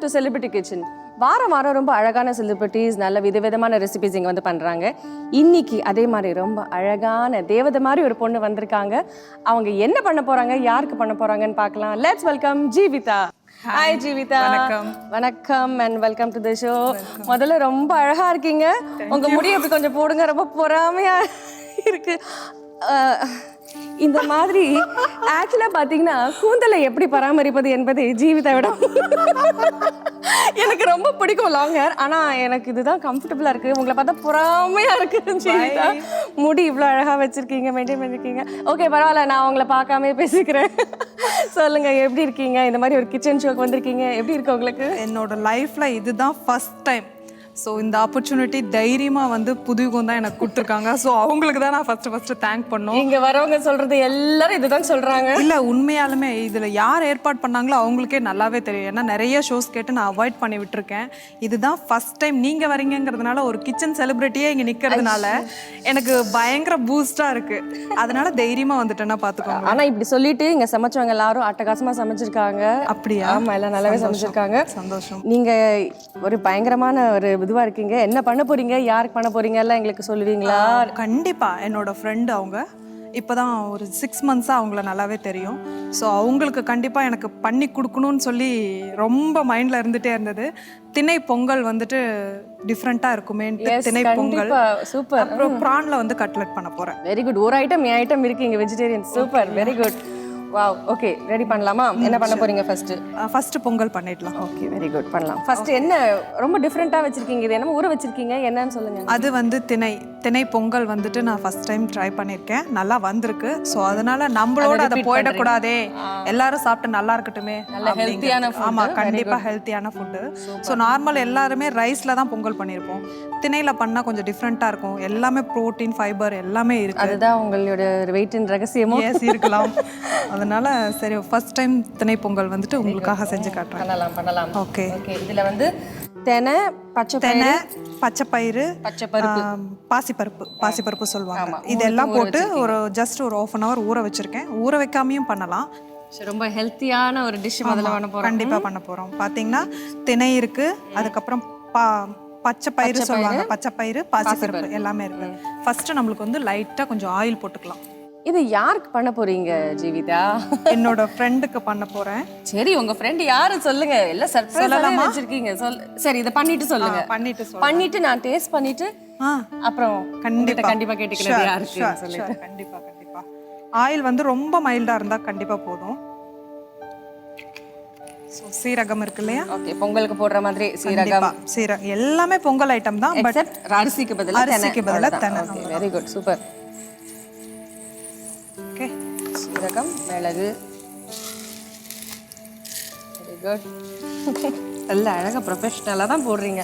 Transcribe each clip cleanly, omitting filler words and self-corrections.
To celebrity kitchen. வாரம் வாரம் ரொம்ப அழகான செலிபிரிட்டிஸ் நல்ல விதவிதமான ரெசிபிஸ் இங்கே வந்து பண்ணுறாங்க. இன்னைக்கு அதே மாதிரி ரொம்ப அழகான தேவதை மாதிரி ஒரு பொண்ணு வந்திருக்காங்க. அவங்க என்ன பண்ண போகிறாங்க, யாருக்கு பண்ண போகிறாங்கன்னு பார்க்கலாம். Let's welcome Jeevitha. Hi Jeevitha. வணக்கம். வணக்கம் and welcome to the show. முதல்ல ரொம்ப அழகா இருக்கீங்க. உங்க முடி அப்படி கொஞ்சம் போடுங்க, ரொம்ப பொறாமையா இருக்கு. இந்த மாதிரி ஆக்சுவலா பாத்தீங்கன்னா கூந்தலை எப்படி பராமரிப்பது என்பது ஜீவிதாவிடம் எனக்கு ரொம்ப பிடிக்கும் லாங் ஹேர். ஆனா எனக்கு இதுதான் கம்ஃபர்டபுளா இருக்கு. உங்களை பார்த்தா பொறாமையா இருக்கு ஜீவிதா. முடி இவ்வளவு அழகா வச்சிருக்கீங்க, மெயின்டைன் பண்ணிருக்கீங்க. ஓகே பரவாயில்ல, நான் உங்களை பார்க்காம பேசிக்கிறேன். சொல்லுங்க, எப்படி இருக்கீங்க? இந்த மாதிரி ஒரு கிச்சன் ஷோக்கு வந்திருக்கீங்க, எப்படி இருக்கு உங்களுக்கு? என்னோட லைஃப்ல இதுதான் ஃபர்ஸ்ட் டைம். ஸோ இந்த ஆப்பர்ச்சுனிட்டி தைரியமாக வந்து புதுயுகம் தான் எனக்கு கொடுத்துருக்காங்க. ஸோ அவங்களுக்கு தான் நான் ஃபஸ்ட்டு தேங்க் பண்ணோம். இங்கே வரவங்க சொல்கிறது எல்லாரும் இதுதான் சொல்கிறாங்க. இல்லை, உண்மையாலுமே இதில் யார் ஏற்பாடு பண்ணாங்களோ அவங்களுக்கே நல்லாவே தெரியும். ஏன்னா நிறைய ஷோஸ் கேட்டு நான் அவாய்ட் பண்ணி விட்டுருக்கேன். இதுதான் ஃபஸ்ட் டைம் நீங்கள் வரீங்கிறதுனால, ஒரு கிச்சன் செலிப்ரிட்டியே இங்கே நிற்கிறதுனால எனக்கு பயங்கர பூஸ்டாக இருக்குது. அதனால தைரியமாக வந்துட்டேன்னா பார்த்துக்கோங்க. ஆனால் இப்படி சொல்லிட்டு இங்கே சமைச்சவங்க எல்லாரும் அட்டகாசமாக சமைச்சிருக்காங்க. அப்படியா? ஆமாம், எல்லாம் நல்லாவே சமைச்சிருக்காங்க. சந்தோஷம். நீங்கள் ஒரு பயங்கரமான ஒரு இதுவா இருக்கீங்க. என்ன பண்ண போறீங்க, யாருக்கு பண்ண போறீங்க எல்லாம் எங்களுக்கு சொல்லுவீங்களா? கண்டிப்பா. என்னோட ஃப்ரெண்டு அவங்க இப்போதான் ஒரு 6 மந்த்ஸாக அவங்கள நல்லாவே தெரியும். ஸோ அவங்களுக்கு கண்டிப்பாக எனக்கு பண்ணி கொடுக்கணும்னு சொல்லி ரொம்ப மைண்டில் இருந்துகிட்டே இருந்தது. திணை பொங்கல் வந்துட்டு டிஃப்ரெண்ட்டாக இருக்குமேன்ட்டு திணை பொங்கல். சூப்பர். அப்புறம் ப்ரான்ல வந்து கட்லெட் பண்ண போகிறேன். Very good. ஒரு ஐட்டம் என் ஐட்டம் இருக்கு இங்கே, vegetarian. Super, very good. Wow. Okay, ready பண்ணலாமா? என்ன பண்ண போறீங்க ஃபர்ஸ்ட்? பொங்கல் பண்ணிடலாம். ஓகே, வெரி குட், பண்ணலாம். ஃபர்ஸ்ட் என்ன ரொம்ப டிஃப்ரெண்டா வச்சிருக்கீங்க? இது என்ன ஊற வச்சிருக்கீங்க, என்னன்னு சொல்லுங்க. அது வந்து திணை பொங்கல் வந்துட்டு நான் ஃபர்ஸ்ட் டைம் ட்ரை பண்ணியிருக்கேன். நல்லா வந்திருக்கு. ஸோ அதனால நம்மளோட அதை போயிடக்கூடாதே, எல்லாரும் சாப்பிட்டு நல்லா இருக்கட்டுமே. நல்ல ஹெல்த்தியான ஃபுட். ஆமாம், கண்டிப்பாக ஹெல்த்தியான ஃபுட்டு. ஸோ நார்மல் எல்லாருமே ரைஸில் தான் பொங்கல் பண்ணியிருப்போம். திணையில பண்ணால் கொஞ்சம் டிஃப்ரெண்ட்டாக இருக்கும். எல்லாமே ப்ரோட்டீன், ஃபைபர் எல்லாமே இருக்கு. அதுதான் உங்களோட வெயிட்டின் ரகசியமோ? எஸ், இருக்கலாம். அதனால சரி, ஃபர்ஸ்ட் டைம் திணை பொங்கல் வந்துட்டு உங்களுக்காக செஞ்சு காட்டுறேன். பண்ணலாம். ஓகே. இதுல வந்து தெனை, பச்சைப்பயிறு, பாசிப்பருப்பு சொல்லுவாங்க. இதெல்லாம் போட்டு ஒரு ஜஸ்ட் ஒரு 1/2 hour ஊற வச்சிருக்கேன். ஊற வைக்காமையும் பண்ணலாம். ரொம்ப ஹெல்த்தியான ஒரு டிஷ் முதல்ல பண்ண போறோம். கண்டிப்பா பண்ண போறோம். பாத்தீங்கன்னா திணை இருக்கு, அதுக்கப்புறம் பச்சைப்பயிறு சொல்லுவாங்க, பச்சைப்பயிறு, பாசிப்பருப்பு எல்லாமே இருக்கு. ஃபர்ஸ்ட் நம்மளுக்கு வந்து லைட்டா கொஞ்சம் ஆயில் போட்டுக்கலாம். இது யாருக்கு பண்ண போறீங்க ஜீவிதா? என்னோட ஃப்ரெண்டுக்கு பண்ண போறேன். சரி, உங்க ஃப்ரெண்ட் யாரு சொல்லுங்க. எல்லாம் சர்ப்ரைஸா வச்சிருக்கீங்க. சரி, இத பண்ணிட்டு சொல்லுங்க. பண்ணிட்டு நான் டேஸ்ட் பண்ணிட்டு அப்புறம் கண்டிப்பா கேட்டுக்கிறேன் யாருக்கு சொல்லுங்க. கண்டிப்பா. ஆயில் வந்து ரொம்ப மைல்டா இருந்தா கண்டிப்பா போதும். சீரகம் இருக்கு இல்லையா? ஓகே, பொங்கலுக்கு போடுற மாதிரி சீரகம் எல்லாமே பொங்கல் ஐட்டம் தான். பட் அரிசிக்கு பதிலா தெனை. Okay, very good, super. Okay, சீரகம், மிளகு. Very good. நல்ல அழகா ப்ரொஃபஷனலா தான் போடுறீங்க.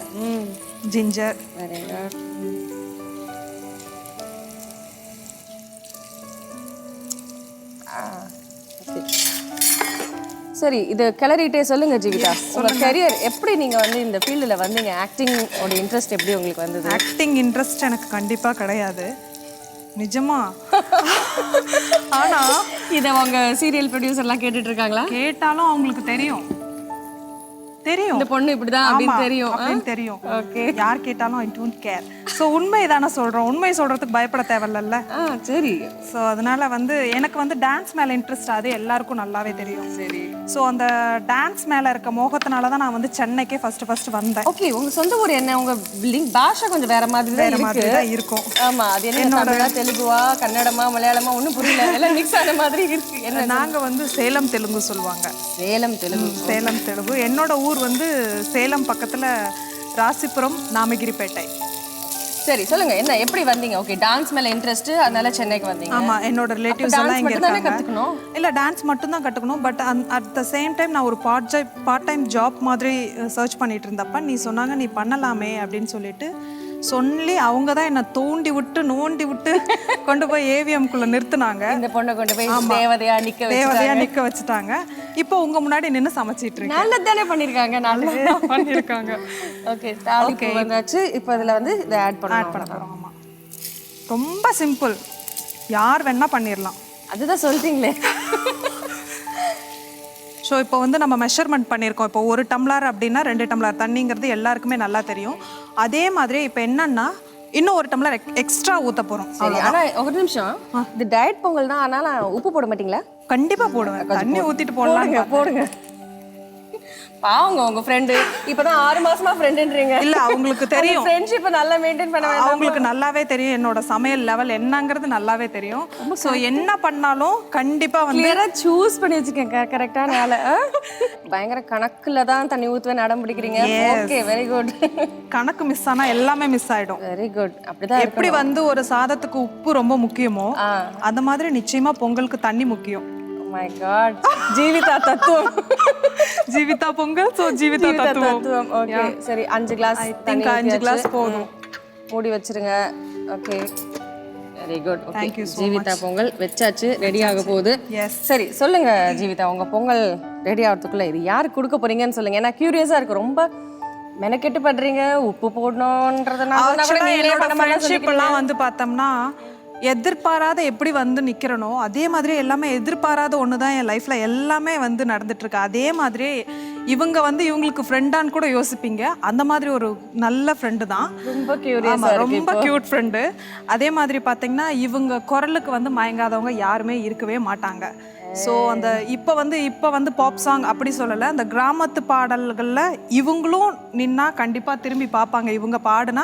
ஜிஞ்சர். Very good. சரி, இது கிளறிட்டே சொல்லுங்க ஜீவிதா. உங்க கரியர் எப்படி, நீங்க வந்து இந்த ஃபீல்டுல வந்தீங்க? ஆக்டிங் ஓட இன்ட்ரெஸ்ட் எப்படி உங்களுக்கு வந்தது? ஆக்டிங் இன்ட்ரெஸ்ட் எனக்கு கண்டிப்பா கிடையாது, நிஜமா. ஆனா இதை உங்க சீரியல் ப்ரொடியூசர்லாம் கேட்டுட்டு இருக்காங்களா? கேட்டாலும் அவங்களுக்கு தெரியும் இந்த பொண்ணு இப்படிதான் அப்படின்னு தெரியும். ஓகே, யார் கேட்டாலும் ஐ டோன்ட் கேர். ஸோ உண்மை தானே சொல்றோம். உண்மை சொல்றதுக்கு பயப்பட தேவையில்ல. சரி. ஸோ அதனால வந்து எனக்கு வந்து டான்ஸ் மேல இன்ட்ரெஸ்ட், அது எல்லாருக்கும் நல்லாவே தெரியும். சரி. ஸோ அந்த டான்ஸ் மேல இருக்க மோகத்தினால தான் நான் வந்து சென்னைக்கே ஃபர்ஸ்ட் வந்தேன். ஓகே, உங்க சொந்த ஊர் என்ன? உங்க பாஷை கொஞ்சம் வேற மாதிரி தான் இருக்கும். ஆமா, அது என்ன, தமிழா, தெலுங்குவா, கன்னடமா, மலையாளமா, ஒன்றும் புரியல, எல்லாம் மிக்ஸ் ஆன மாதிரி இருக்கு. என்ன? நாங்க வந்து சேலம் தெலுங்கு சொல்லுவாங்க. சேலம் தெலுங்கு. என்னோட ஊர் வந்து சேலம் பக்கத்துல ராசிபுரம், நாமகிரிப்பேட்டை. சரி, சொல்லுங்க, என்ன எப்படி வந்தீங்க? ஓகே, டான்ஸ் மேல இன்ட்ரெஸ்ட், அதனால சென்னைக்கு வந்தீங்க. ஆமா, என்னோட ரிலேட்டிவ்ஸ் எல்லாம் இங்க இருக்காங்க. கத்துக்கணும் இல்ல, டான்ஸ் மட்டும் தான் கத்துக்கணும். But at the same time நான் ஒரு பார்ட் டைம் ஜாப் மாதிரி சர்ச் பண்ணிட்டு இருந்தப்ப நீ சொன்னாங்க நீ பண்ணலாமே அப்படின்னு சொல்லிட்டு சொல்லி அவங்க தான் என்ன நோண்டி விட்டு கொண்டு போய் ஏவிஎம்குள்ள நிறுத்தினாங்க. இந்த பொண்ணை கொண்டு போய் தேவதையா நிக்க வச்சுட்டாங்க. இப்போ உங்க முன்னாடி நின்று சமைச்சிட்டு இருக்கேன். நல்லதானே பண்ணிருக்காங்க. நல்லா பண்ணிருக்காங்க. ஓகே, தாளிப்பு வந்தாச்சு. இப்போ இதுல வந்து இதை ஆட் பண்ண போறோம். ஆமா, ரொம்ப சிம்பிள், யார் வேணா பண்ணிடலாம். அதுதான் சொல்றீங்களே. ஸோ இப்போ வந்து நம்ம மெஷர்மெண்ட் பண்ணியிருக்கோம். இப்போ 1 டம்ளர் அப்படின்னா 2 டம்ளர் தண்ணிங்கிறது எல்லாருக்குமே நல்லா தெரியும். அதே மாதிரி இப்போ என்னன்னா இன்னும் 1 டம்ளர் எக்ஸ்ட்ரா ஊற்ற போகிறோம். சரி, ஆனா ஒரு நிமிஷம், இது டயட் பொங்கல் தான், அதனால உப்பு போட மாட்டீங்களா? கண்டிப்பாக போடுவேன். தண்ணி ஊற்றிட்டு போடலாங்க. போடுங்க. பாவங்க உங்க ஃப்ரெண்டு இப்பதான் 6 மாசமா ஃப்ரெண்டுன்றீங்க. இல்ல, அவங்களுக்கு தெரியும் ஃப்ரெண்ட்ஷிப் நல்லா மெயின்டைன் பண்ண வேண்டாம். அவங்களுக்கு நல்லாவே தெரியும் என்னோட சமையல் லெவல் என்னங்கிறது நல்லாவே தெரியும். ஸோ என்ன பண்ணாலும் கண்டிப்பா வந்து கிளியரா சூஸ் பண்ணி வச்சுக்கேன் கரெக்டான ஆளை. பயங்கர கணக்குல தான் தண்ணி ஊத்துவேன் அடம் பிடிக்கிறீங்க. Okay, very good. கணக்கு மிஸ் ஆனா எல்லாமே மிஸ் ஆயிடும். Very good. அப்படிதான் எப்படி வந்து ஒரு சாதத்துக்கு உப்பு ரொம்ப முக்கியமோ அந்த மாதிரி நிச்சயமா பொங்கலுக்கு தண்ணி முக்கியம். மை காட், ஜீவிதா தத்துவம். ஜீவிதா பொங்கல், சோ ஜீவிதா தத்துவம். ஓகே, சரி 5 கிளாஸ் தண்ணி 5 கிளாஸ் போதும். மூடி வச்சிருங்க. Okay, very good. Thank you so Jeevitha Pongal வெச்சாச்சு, ரெடி ஆக போகுது. Yes. சரி சொல்லுங்க ஜீவிதா, உங்க பொங்கல் ரெடி ஆகிறதுக்குள்ள இது யாருக்கு கொடுக்க போறீங்கன்னு சொல்லுங்க. ஏன்னா கியூரியஸா இருக்கு, ரொம்ப மெனக்கெட்டு பண்றீங்க, உப்பு போடணும்ன்றதுனால என்னோட ஃப்ரெண்ட்ஷிப் எல்லாம் வந்து பார்த்தோம்னா எதிர்பாராத எப்படி வந்து நிக்கிறனோ அதே மாதிரி எல்லாமே எதிர்பாராத ஒண்ணுதான் என் லைஃப்ல எல்லாமே வந்து நடந்துட்டு இருக்கு. அதே மாதிரி இவங்க வந்து இவங்களுக்கு ஃப்ரெண்டான்னு கூட யோசிப்பீங்க. அந்த மாதிரி ஒரு நல்ல ஃப்ரெண்டு தான். ரொம்ப கியூரியஸா இருக்கு, ரொம்ப கியூட் ஃப்ரெண்டு. அதே மாதிரி பார்த்தீங்கன்னா இவங்க குரலுக்கு வந்து மயங்காதவங்க யாருமே இருக்கவே மாட்டாங்க. ஸோ அந்த இப்போ வந்து பாப் சாங் அப்படி சொல்லலை, அந்த கிராமத்து பாடல்களில் இவங்களும் நின்னா கண்டிப்பாக திரும்பி பார்ப்பாங்க. இவங்க பாடுனா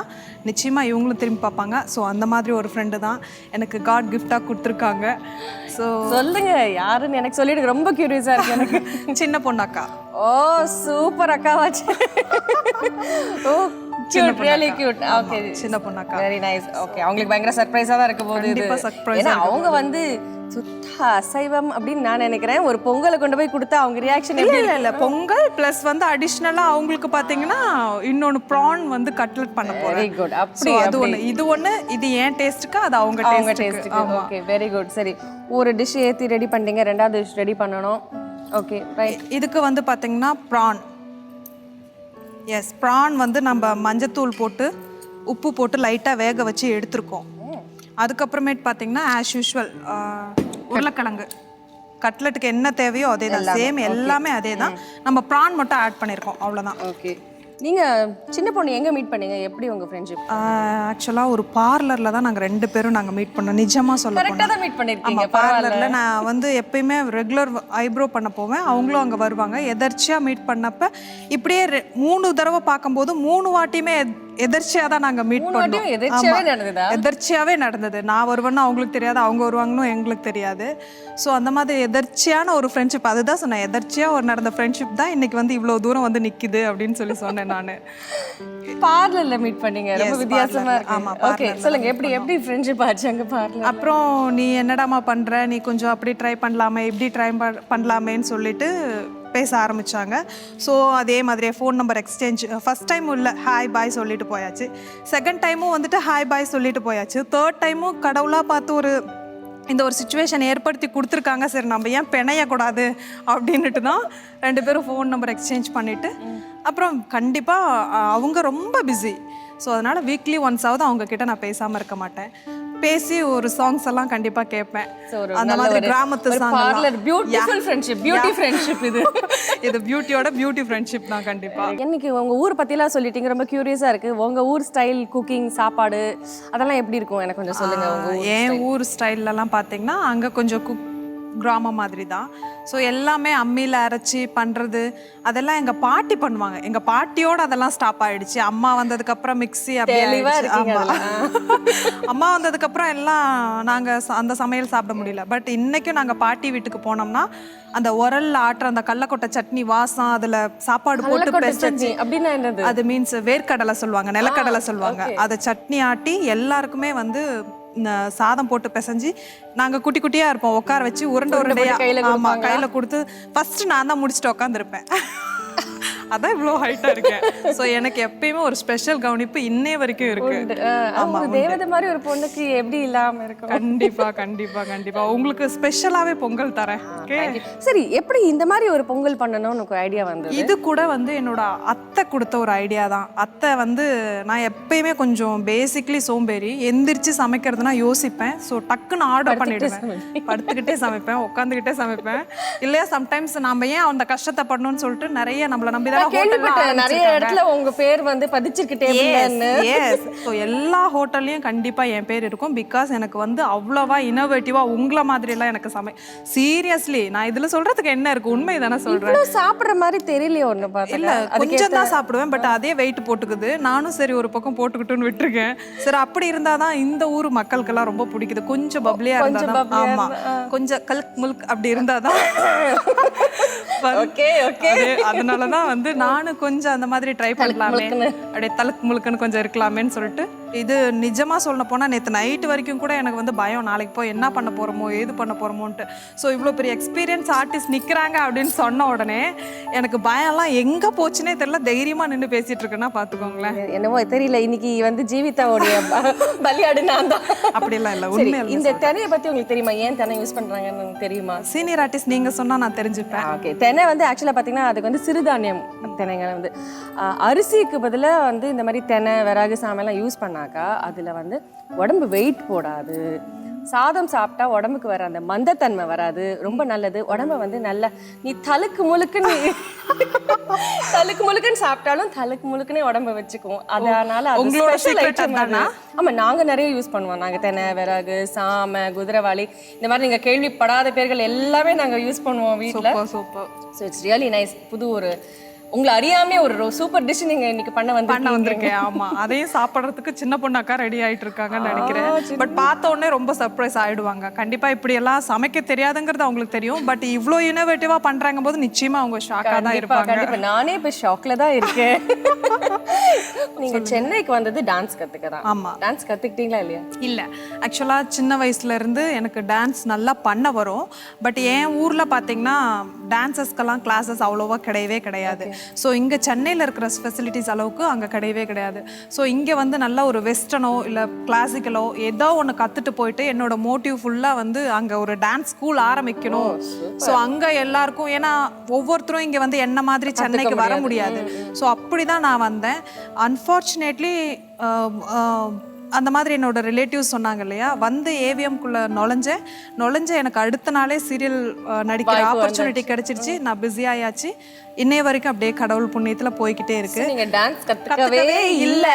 நிச்சயமாக இவங்களும் திரும்பி பார்ப்பாங்க. ஸோ அந்த மாதிரி ஒரு ஃப்ரெண்டு தான் எனக்கு காட் கிஃப்டாக கொடுத்துருக்காங்க. ஸோ சொல்லுங்க யாருன்னு எனக்கு சொல்லிட்டு ரொம்ப கியூரியஸா இருக்கு எனக்கு. சின்ன பொண்ணு அக்கா. ஓ சூப்பர் அக்காவாச்சு. ஓ கியூட், ரியலி கியூட். ஓகே, சின்ன பொண்ணு அக்கா. Very nice. ஓகே, அவங்களுக்கு பயங்கர சர்ப்ரைஸா தான் இருக்க போகுது இது. ஏன்னா அவங்க வந்து சுத்த அசைவம் அப்படின்னு நான் நினைக்கிறேன். ஒரு பொங்கலை கொண்டு போய் கொடுத்தா அவங்க ரியாக்ஷன் எப்படி? இல்ல பொங்கல் பிளஸ் வந்து அடிஷ்னலா அவங்களுக்கு பாத்தீங்கன்னா இன்னொன்னு ப்ரான் வந்து கட்லெட் பண்ண போறேன். Very good. அப்படி அது ஒண்ணு, இது ஒண்ணு, இது ஏன் டேஸ்ட்க்கு, அது அவங்க டேஸ்ட்க்கு. Okay, very good. சரி, ஒரு டிஷ் ஏத்தி ரெடி பண்ணிட்டீங்க, ரெண்டாவது டிஷ் ரெடி பண்ணணும். Okay right. இதுக்கு வந்து பாத்தீங்கன்னா ப்ரான். எஸ், ப்ரான் வந்து நம்ம மஞ்சத்தூள் போட்டு உப்பு போட்டு லைட்டாக வேக வச்சு எடுத்துருக்கோம். அதுக்கப்புறமேட்டு பார்த்தீங்கன்னா ஆஸ் யூஷுவல் உருளைக்கிழங்கு கட்லெட்டுக்கு என்ன தேவையோ அதே தான், சேம் எல்லாமே அதே தான். நம்ம ப்ரான் மட்டும் ஆட் பண்ணியிருக்கோம், அவ்வளோதான். ஓகே, நீங்க சின்ன பொண்ணு எங்க மீட் பண்ணீங்க? எப்படி உங்க ஃப்ரெண்ட்ஷிப்? ஆக்சுவலாக ஒரு பார்லரில் தான் நாங்கள் 2 பேரும் மீட் பண்ணோம். நிஜமாக சொல்ல கரெக்டாக தான் மீட் பண்ணியிருக்கீங்க. பார்லரில் நான் வந்து எப்பயுமே ரெகுலர் ஐப்ரோ பண்ண போவேன், அவங்களும் அங்கே வருவாங்க. எதர்ச்சியாக மீட் பண்ணப்ப இப்படியே 3 தடவை பார்க்கும்போது 3 வாட்டியுமே எதர்ச்சியாக தான் நாங்கள் மீட் பண்ணோம். எதர்ச்சியாகவே நடந்தது. நான் வருவேன்னு அவங்களுக்கு தெரியாது, அவங்க வருவாங்கன்னு எங்களுக்கு தெரியாது. ஸோ அந்த மாதிரி எதர்ச்சியான ஒரு ஃப்ரெண்ட்ஷிப், அதுதான் சொன்னேன், எதர்ச்சியாக ஒரு நடந்த ஃப்ரெண்ட்ஷிப் தான் இன்னைக்கு வந்து இவ்வளோ தூரம் வந்து நிற்கிது அப்படின்னு சொன்னேன் நான். பார்லர்ல மீட் பண்ணீங்க, ரொம்ப வித்தியாசமா இருக்கு. ஆமா, ஓகே சொல்லுங்க, எப்படி ஃப்ரெண்ட்ஷிப் ஆச்சு அங்க பார்லர்? அப்புறம் நீ என்னடாமா பண்ற, நீ கொஞ்சம் அப்படி ட்ரை பண்ணலாமே, இப்படி ட்ரை பண்ணலாமேன்னு சொல்லிட்டு பேச ஆரம்பிச்சாங்க. ஸோ அதே மாதிரியே phone number exchange. First time உள்ள ஹாய் பாய் சொல்லிட்டு போயாச்சு, செகண்ட் டைமும் வந்துட்டு ஹாய் பாய் சொல்லிட்டு போயாச்சு, தேர்ட் டைமும் கடவுளாக பார்த்து இந்த ஒரு சுச்சுவேஷன் ஏற்படுத்தி கொடுத்துருக்காங்க. சரி நம்ம ஏன் பிணையக்கூடாது அப்படின்னுட்டு தான் 2 பேரும் ஃபோன் நம்பர் எக்ஸ்சேஞ்ச் பண்ணிவிட்டு அப்புறம் கண்டிப்பாக அவங்க ரொம்ப பிஸி. ஸோ அதனால் வீக்லி ஒன்ஸாவது அவங்கக்கிட்ட நான் பேசாமல் இருக்க மாட்டேன். பேசி ஒரு சாங்ஸ் எல்லாம் கண்டிப்பா கேட்பேன். அந்த மாதிரி கிராமத்து சாங் எல்லாம். பியூட்டிஃபுல் ஃப்ரெண்ட்ஷிப், பியூட்டி ஃப்ரெண்ட்ஷிப் இது. இது பியூட்டியோட பியூட்டி ஃப்ரெண்ட்ஷிப் தான் கண்டிப்பா. இன்னைக்கு உங்க ஊர் பத்திலாம் சொல்லிட்டீங்க, ரொம்ப கியூரியஸா இருக்கு. உங்க ஊர் ஸ்டைல் குக்கிங், சாப்பாடு அதெல்லாம் எப்படி இருக்கும் எனக்கு கொஞ்சம் சொல்லுங்க. என் ஊர் ஸ்டைல்லலாம் பார்த்தீங்கன்னா அங்கே கொஞ்சம் கிராமம் மாதிரி தான். ஸோ எல்லாமே அம்மியில் அரைச்சி பண்ணுறது அதெல்லாம் எங்கள் பாட்டி பண்ணுவாங்க. எங்கள் பாட்டியோடு அதெல்லாம் ஸ்டாப் ஆகிடுச்சு. அம்மா வந்ததுக்கப்புறம் மிக்ஸி அப்படியே. அம்மா வந்ததுக்கப்புறம் எல்லாம் நாங்கள் அந்த சமையல் சாப்பிட முடியல. பட் இன்றைக்கும் நாங்கள் பாட்டி வீட்டுக்கு போனோம்னா அந்த உரல்ல ஆட்டுற அந்த கடலக்கொட்டை சட்னி வாசம், அதில் சாப்பாடு போட்டு பெசஞ்சு, அது மீன்ஸ் வேர்க்கடலை சொல்லுவாங்க, நிலக்கடலை சொல்லுவாங்க, அதை சட்னி ஆட்டி எல்லாருக்குமே வந்து சாதம் போட்டு பிசைஞ்சு நாங்கள் குட்டி குட்டியாக இருப்போம், உட்கார வச்சு உருண்டையா கையில் கொடுத்து ஃபர்ஸ்ட் நான் தான் முடிச்சுட்டு உட்காந்துருப்பேன். அதான் இவ்வளோ ஹைட்டா இருக்கேன். ஸோ எனக்கு எப்பயுமே ஒரு ஸ்பெஷல் கவனிப்பு இன்னைய வரைக்கும் இருக்கு. ஆமா, தேவதை மாதிரி ஒரு பொண்ணுக்கு எப்படி இல்லாம இருக்கும். கண்டிப்பா கண்டிப்பா கண்டிப்பா உங்களுக்கு ஸ்பெஷலாவே பொங்கல் தரேன். ஓகே சரி, எப்படி இந்த மாதிரி ஒரு பொங்கல் பண்ணணும்னு எனக்கு ஐடியா வந்தது? இது கூட வந்து என்னோட அத்தை கொடுத்த ஒரு ஐடியா தான். அத்தை வந்து நான் எப்பயுமே கொஞ்சம் பேசிக்லி சோம்பேறி, எந்திரிச்சு சமைக்கிறதுனா யோசிப்பேன். ஸோ டக்குன்னு ஆர்டர் பண்ணிடுவேன். படுத்துக்கிட்டே சமைப்பேன், உட்காந்துக்கிட்டே சமைப்பேன். இல்லையா சம்டைம்ஸ் நம்ம ஏன் அந்த கஷ்டத்தை பண்ணணும்னு சொல்லிட்டு நிறைய நம்மள நம்பி தான் கேள்விப்பட்டேன் நிறைய இடத்துல உங்க பேர் வந்து பதிச்சிருக்கிட்டே. ஸோ எல்லா ஹோட்டல்லையும் கண்டிப்பா என் பேர் இருக்கும். பிகாஸ் எனக்கு வந்து அவ்வளவா இனோவேட்டிவா உங்களை மாதிரி எல்லாம் எனக்கு சீரியஸ்லி நான் இதுல சொல்றதுக்கு என்ன இருக்கு, உண்மை தானே சொல்றேன். சாப்பிடுற மாதிரி தெரியலையே ஒண்ணு பார்த்தா. இல்ல கொஞ்சம் தான் சாப்பிடுவேன், பட் அதே வெயிட் போட்டுக்குது. நானும் சரி ஒரு பக்கம் போட்டுக்கிட்டுன்னு விட்டுருக்கேன். சரி அப்படி இருந்தாதான் இந்த ஊர் மக்களுக்கெல்லாம் ரொம்ப பிடிக்குது. கொஞ்சம் பப்ளியா இருந்தாதான். ஆமா, கொஞ்சம் கல்க் முல்க் அப்படி இருந்தாதான். ஓகே ஓகே, அதனாலதான் வந்து நானும் கொஞ்சம் அந்த மாதிரி ட்ரை பண்ணலாமே, அப்படியே தலுக்கு முழுக்குன்னு கொஞ்சம் இருக்கலாமேன்னு சொல்லிட்டு. இது நிஜமா சொல்ல போனா நேற்று நைட்டு வரைக்கும் கூட எனக்கு வந்து பயம், நாளைக்கு போய் என்ன பண்ண போறோமோ ஏது பண்ண போறோமோன்ட்டு. ஸோ இவ்வளோ பெரிய எக்ஸ்பீரியன்ஸ் ஆர்டிஸ்ட் நிற்கிறாங்க அப்படின்னு சொன்ன உடனே எனக்கு பயம்லாம் எங்க போச்சுன்னே தெரியல. தைரியமா நின்று பேசிட்டு இருக்கேன்னா பாத்துக்கோங்களேன். என்னவோ தெரியல, இன்னைக்கு வந்து ஜீவிதாவுடைய பலியாடு நான் தான். அப்படிலாம் இல்லை, உண்மை. இந்த தெனையை பத்தி உங்களுக்கு தெரியுமா? ஏன் தெனை யூஸ் பண்றாங்கன்னு தெரியுமா? சீனியர் ஆர்டிஸ்ட் நீங்க சொன்னா நான் தெரிஞ்சுப்பேன். ஓகே, தெனை வந்து ஆக்சுவலா பாத்தீங்கன்னா அதுக்கு வந்து சிறுதானியம் தெனைங்களை வந்து அரிசிக்கு பதிலாக வந்து இந்த மாதிரி தெனை விறகு சாமெல்லாம் யூஸ் பண்ணாக்கா அதுல வந்து உடம்பு வெயிட் போடாது. சாதம் சாப்பிட்டா உடம்புக்கு வர அந்த மந்தத்தன்மை வராது, ரொம்ப நல்லது. உடம்ப வந்து நல்லா நீ தலுக்கு முழுக்குன்னு சாப்பிட்டாலும் தலுக்கு முழுக்குன்னே உடம்ப வச்சுக்கும். அதனால ஆமா, நாங்க நிறைய யூஸ் பண்ணுவோம். நாங்க தெனை விறகு சாமை குதிரைவாளி இந்த மாதிரி நீங்க கேள்விப்படாத பேர்கள் எல்லாமே நாங்க யூஸ் பண்ணுவோம் வீட்டுல. Super. So it's really nice. புது ஒரு உங்களை அறியாமே ஒரு சூப்பர் டிஷ் நீங்க இன்னைக்கு பண்ண வந்திருக்கேன். ஆமா, அதையும் சாப்பிடுறதுக்கு சின்ன பொண்ணாக்கா ரெடி ஆயிட்டு இருக்காங்கன்னு நினைக்கிறேன். பட் பார்த்த உடனே ரொம்ப சர்ப்ரைஸ் ஆயிடுவாங்க. கண்டிப்பா இப்படி எல்லாம் சமைக்க தெரியாதுங்கிறது அவங்களுக்கு தெரியும். பட் இவ்ளோ இனோவேட்டிவா பண்றாங்க போது நிச்சயமா அவங்க ஷாக்கா தான் இருப்பாங்க. கண்டிப்பா நானே இப்ப ஷாக்ல தான் இருக்கேன். நீங்க சென்னைக்கு வந்தது டான்ஸ் கத்துக்க தான். ஆமா, டான்ஸ் கத்துக்கிட்டீங்களா இல்லையா? இல்ல, ஆக்சுவலா சின்ன வயசுல இருந்து எனக்கு டான்ஸ் நல்லா பண்ண வரும். பட் என் ஊர்ல பாத்தீங்கன்னா டான்சஸ்க்கெல்லாம் கிளாஸஸ் அவ்வளோவா கிடையவே கிடையாது. ஸோ இங்கே சென்னையில் இருக்கிற ஃபெசிலிட்டிஸ் அளவுக்கு அங்கே கிடையவே கிடையாது. ஸோ இங்கே வந்து நல்ல ஒரு வெஸ்டர்னோ இல்லை கிளாசிக்கலோ ஏதோ ஒன்று கற்றுட்டு போயிட்டு என்னோட மோட்டிவ் ஃபுல்லாக வந்து அங்கே ஒரு டான்ஸ் ஸ்கூல் ஆரம்பிக்கணும். ஸோ அங்கே எல்லாருக்கும், ஏன்னா ஒவ்வொருத்தரும் இங்கே வந்து என்ன மாதிரி சென்னைக்கு வர முடியாது. ஸோ அப்படி தான் நான் வந்தேன். அன்ஃபார்ச்சுனேட்லி அந்த மாதிரி என்னோட ரிலேட்டிவ்ஸ் சொன்னாங்க இல்லையா, வந்து ஏவிஎம்குள்ளே நுழைஞ்ச எனக்கு அடுத்த நாளே சீரியல் நடிக்கிற ஆப்பர்ச்சுனிட்டி கிடைச்சிருச்சு. நான் பிஸி ஆயாச்சு. இன்னைய வரைக்கும் அப்படியே கடவுள் புண்ணியத்துல போய்கிட்டே இருக்கு. நீங்க டான்ஸ் கத்துக்கவே இல்ல.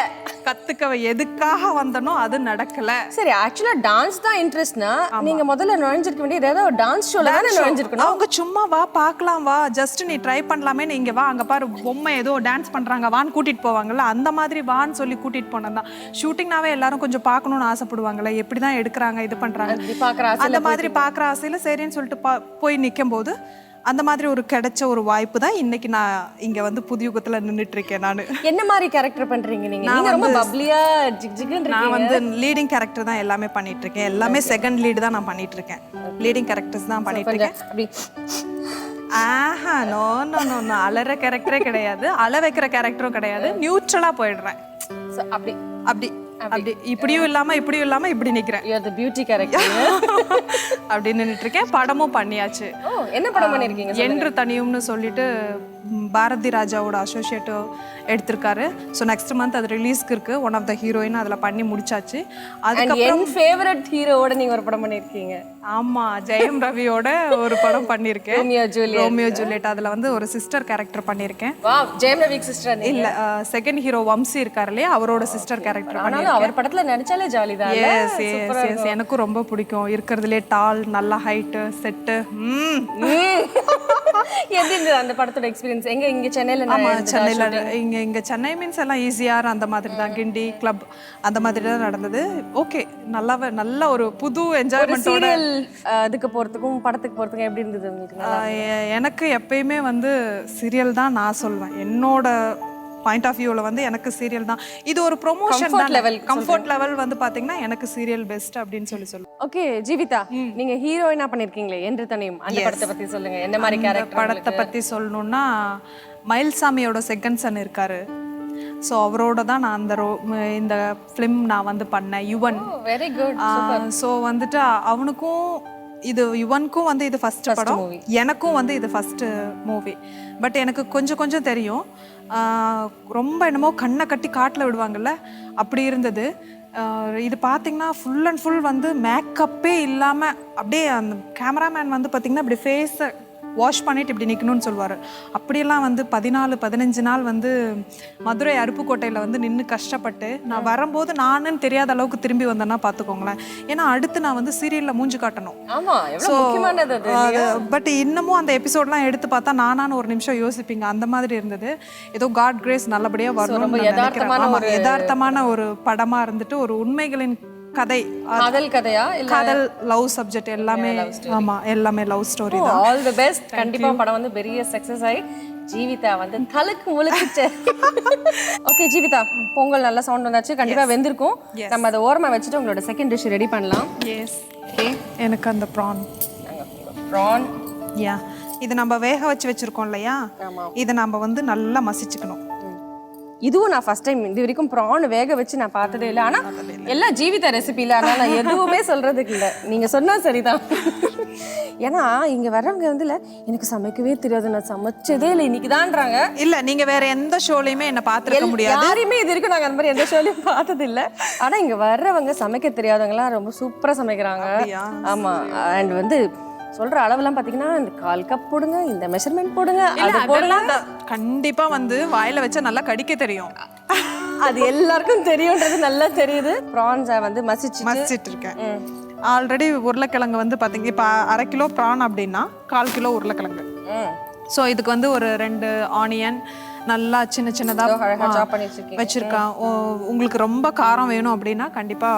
கத்துக்கவே எதுக்காக வந்தனோ அது நடக்கல. சரி, ஆக்சுவலா டான்ஸ் தான் இன்ட்ரெஸ்ட்னா நீங்க முதல்ல நுழைஞ்சிருக்க வேண்டியது ஏதாவது ஒரு டான்ஸ் ஷோல தான நுழைஞ்சிருக்கணும். அவங்க சும்மா வா பார்க்கலாம், வா ஜஸ்ட் நீ ட்ரை பண்ணலாமே, நீங்க வா அங்க பாரு பொம்மை ஏதோ டான்ஸ் பண்றாங்க வான்னு கூட்டிட்டு போவாங்கல்ல, அந்த மாதிரி வான்னு சொல்லி கூட்டிட்டு போனதான். ஷூட்டிங்னாவே எல்லாரும் கொஞ்சம் பார்க்கணும்னு ஆசைப்படுவாங்கல்ல, எப்படிதான் எடுக்கிறாங்க இது பண்றாங்க, அந்த மாதிரி பாக்குற ஆசையில சரின்னு சொல்லிட்டு போய் நிற்கும் போது அந்த மாதிரி ஒரு கிடைச்ச ஒரு வாய்ப்பு தான் இன்னைக்கு நான் இங்க வந்து புதுயுகத்துல நின்னுட்டு இருக்கேன். நான் என்ன மாதிரி கேரக்டர் பண்றீங்க நீங்க? நீங்க ரொம்ப பப்ளியா ஜிக்ஜிக்ன்றீங்க. நான் வந்து லீடிங் கேரக்டர் தான் எல்லாமே பண்ணிட்டு இருக்கேன். எல்லாமே செகண்ட் லீட் தான் நான் பண்ணிட்டு இருக்கேன். லீடிங் கேரக்டர்ஸ் தான் பண்ணிட்டு இருக்கேன். அப்படி ஆஹா, நோ நோ நோ நோ, அலற கேரக்டரே கிடையாது, அழ வைக்கிற கேரக்டரும் கிடையாது, நியூட்ரலா போயிடுறேன். அப்படி அப்படி அப்படி இப்படியும் இல்லாம இப்படியும் இல்லாம இப்படி நிக்கிறேன். You are the beauty character. அப்படி நின்னுட்டு இருக்கேன். படமும் பண்ணியாச்சு. என்ன படம் பண்ணிருக்கீங்க? என்று தனியும்னு சொல்லிட்டு பாரதி ராஜாவோட அசோசியேட் எடுத்திருக்காரு. ஸோ நெக்ஸ்ட் மந்த் அது ரிலீஸ்க்கு இருக்கு. ஒன் ஆஃப் த ஹீரோயின் அதில் பண்ணி முடிச்சாச்சு. அதுக்கப்புறம் ஃபேவரட் ஹீரோவோட நீங்க ஒரு படம் பண்ணிருக்கீங்க. ஆமா, ஜெயம் ரவியோட ஒரு படம் பண்ணிருக்கேன், ரோமியோ ஜூலியட். அதுல வந்து ஒரு சிஸ்டர் கேரக்டர் பண்ணிருக்கேன். வாவ், ஜெயம் ரவிக்கு சிஸ்டர் இல்ல, செகண்ட் ஹீரோ வம்சி இருக்காரு இல்லையா, அவரோட சிஸ்டர் கேரக்டர் பண்ணிருக்கேன். அவர் படத்துல நடிச்சாலே ஜாலி தான். எஸ் எஸ் எஸ், எனக்கும் ரொம்ப பிடிக்கும். இருக்கிறதுலே டால், நல்ல ஹைட், செட். எப்படி இருந்தது அந்த படத்தோட எக்ஸ்பீரியன்ஸ்? எங்க இங்க சென்னையில? ஆமா, சென்னையில. இங்க சென்னை மீன்ஸ் எல்லாம் ஈஸியார் அந்த மாதிரி தான், கிண்டி கிளப் அந்த மாதிரி தான் நடந்தது. ஓகே, நல்ல ஒரு புது என்ஜாய்மெண்டோட. அதுக்கு போறதுக்கும் படத்துக்கு போறதுக்கும் எப்படி இருந்தது உங்களுக்கு? எனக்கு எப்பயுமே வந்து சீரியல் தான் நான் சொல்வேன். என்னோட பாயிண்ட் ஆஃப் வியூவில் வந்து எனக்கு சீரியல் தான் இது ஒரு ப்ரொமோஷன் level கம்ஃபர்ட் லெவல் வந்து பார்த்தீங்கன்னா எனக்கு சீரியல் பெஸ்ட் அப்படின்னு சொல்லுவேன். ஓகே ஜீவிதா, நீங்க ஹீரோயினா பண்ணிருக்கீங்களே என்று தனியும் அந்த படத்தை பத்தி சொல்லுங்க. என்ன மாதிரி கேரக்டர்? படத்தை பற்றி சொல்லணும்னா மயில்சாமியோட செகண்ட் சன் இருக்காரு. ஸோ அவரோட தான் நான் அந்த இந்த ஃபிலிம் நான் வந்து பண்ணேன். யுவன். Very good. ஸோ வந்துட்டு அவனுக்கும் இது யுவனுக்கும் வந்து இது ஃபர்ஸ்ட் படம், எனக்கும் வந்து இது ஃபர்ஸ்ட் மூவி. பட் எனக்கு கொஞ்சம் கொஞ்சம் தெரியும். ரொம்ப என்னமோ கண்ணை கட்டி காட்டில் விடுவாங்கல்ல அப்படி இருந்தது. இது பார்த்தீங்கன்னா ஃபுல் அண்ட் ஃபுல் வந்து மேக்கப்பே இல்லாமல் அப்படியே அந்த கேமராமேன் வந்து பார்த்தீங்கன்னா அப்படி ஃபேஸை வாஷ் பண்ணிட்டு இப்படி நிற்கணும்னு சொல்லுவார். அப்படியெல்லாம் வந்து 14-15 நாள் வந்து மதுரை அருப்புக்கோட்டையில் வந்து நின்று கஷ்டப்பட்டு நான் வரும்போது நானுன்னு தெரியாத அளவுக்கு திரும்பி வந்தேன்னா பார்த்துக்கோங்களேன். ஏன்னா அடுத்து நான் வந்து சீரியலில் மூஞ்சி காட்டணும். பட் இன்னமும் அந்த எபிசோட்லாம் எடுத்து பார்த்தா நானான்னு ஒரு நிமிஷம் யோசிப்பீங்க. அந்த மாதிரி இருந்தது. ஏதோ காட் கிரேஸ் நல்லபடியாக வரணும். யதார்த்தமான ஒரு படமாக இருந்துட்டு ஒரு உண்மைகளின் கதை, காதல் கதையா இல்ல காதல் லவ் சப்ஜெக்ட் எல்லாமே. ஆமா, எல்லாமே லவ் ஸ்டோரி தான். All the best. கண்டிப்பா படம் வந்து பெரிய சக்சஸ் ஆயி ஜீவிதா வந்து தலக்கு முழுக்கிச்சு. ஓகே ஜீவிதா, பொங்கல் நல்ல சவுண்ட் வந்தாச்சு, கண்டிப்பா வெந்திருக்கும். நம்ம அதை ஓரமா வச்சுட்டு உங்களோட செகண்ட் டிஷ் ரெடி பண்ணலாம். எஸ். ஓகே, எனக்கு அந்த ப்ரான் யா இது நம்ம வேக வச்சு வச்சிருக்கோம் இல்லையா, இதை நம்ம வந்து நல்லா மசிச்சுக்கணும். இதுவும் நான் ஃபர்ஸ்ட் டைம் இது வரைக்கும் ப்ரான் வேக வச்சு நான் பார்த்ததே இல்லை. ஆனால் எல்லாம் ஜீவிதா ரெசிபியில், ஆனால் நான் எதுவுமே சொல்கிறதுக்கு இல்லை. நீங்கள் சொன்னால் சரிதான். ஏன்னா இங்கே வர்றவங்க வந்து இல்லை எனக்கு சமைக்கவே தெரியாது, நான் சமைச்சதே இல்லை இன்னைக்கு தான்றாங்க. இல்லை, நீங்கள் வேற எந்த ஷோலையுமே என்ன பார்த்துருக்க முடியாது. யாரையுமே இது வரைக்கும் நாங்கள் அந்த மாதிரி எந்த ஷோலையும் பார்த்தது இல்லை. ஆனால் இங்கே வர்றவங்க சமைக்க தெரியாதவங்களாம் ரொம்ப சூப்பராக சமைக்கிறாங்க. ஆமாம். அண்ட் வந்து சொல்ற அளவெல்லாம் பாத்தீங்கன்னா இந்த 1/4 கப் போடுங்க, இந்த மெஷர்மெண்ட் போடுங்க, அது போடலாம். கண்டிப்பா வந்து வாயில வச்சா நல்லா கடிக்க தெரியும். அது எல்லாருக்கும் தெரியும்ன்றது நல்லா தெரியுது. ப்ரான்ஸை வந்து மசிச்சுட்டு இருக்கேன். ஆல்ரெடி உருளைக்கிழங்கு வந்து பாத்தீங்க இப்போ 1/2 கிலோ ப்ரான் அப்படின்னா 1/4 கிலோ உருளைக்கிழங்கு. ஸோ இதுக்கு வந்து ஒரு 2 ஆனியன் நல்லா சின்ன சின்னதாக வச்சிருக்கேன். உங்களுக்கு ரொம்ப காரம் வேணும் அப்படின்னா கண்டிப்பா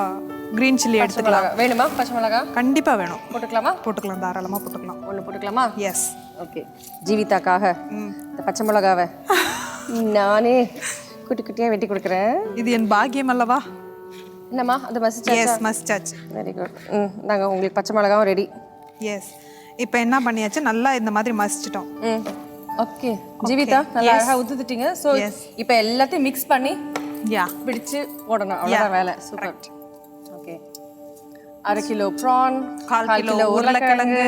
கிரீன் சில்லி எடுத்துக்கலாம். வேணுமா? பச்சை மிளகா கண்டிப்பா வேணும். போட்டுக்கலாமா? போட்டுக்கலாம், தாராளமாக போட்டுக்கலாம். ஒன்று போட்டுக்கலாமா? எஸ். ஓகே. ஜீவிதாக்காக இந்த பச்சை மிளகாவை நானே குட்டி குட்டியாக வெட்டி கொடுக்குறேன். இது என் பாக்கியம் அல்லவா? என்னம்மா அது மசிச்சாச்சு? எஸ், மசிச்சாச்சு. Very good. நாங்கள் உங்களுக்கு பச்சை மிளகாவும் ரெடி. எஸ். இப்போ என்ன பண்ணியாச்சு, நல்லா இந்த மாதிரி மசிச்சிட்டோம். ஓகே ஜீவிதா, நல்லா அழகாக ஊற்றிட்டீங்க. ஸோ இப்போ எல்லாத்தையும் மிக்ஸ் பண்ணி பிடிச்சு போடணும், அவ்வளோதான் வேலை. Super. Okay. 1/2 kilo prawn, 1/4 kilo உருளைக்கிழங்கு,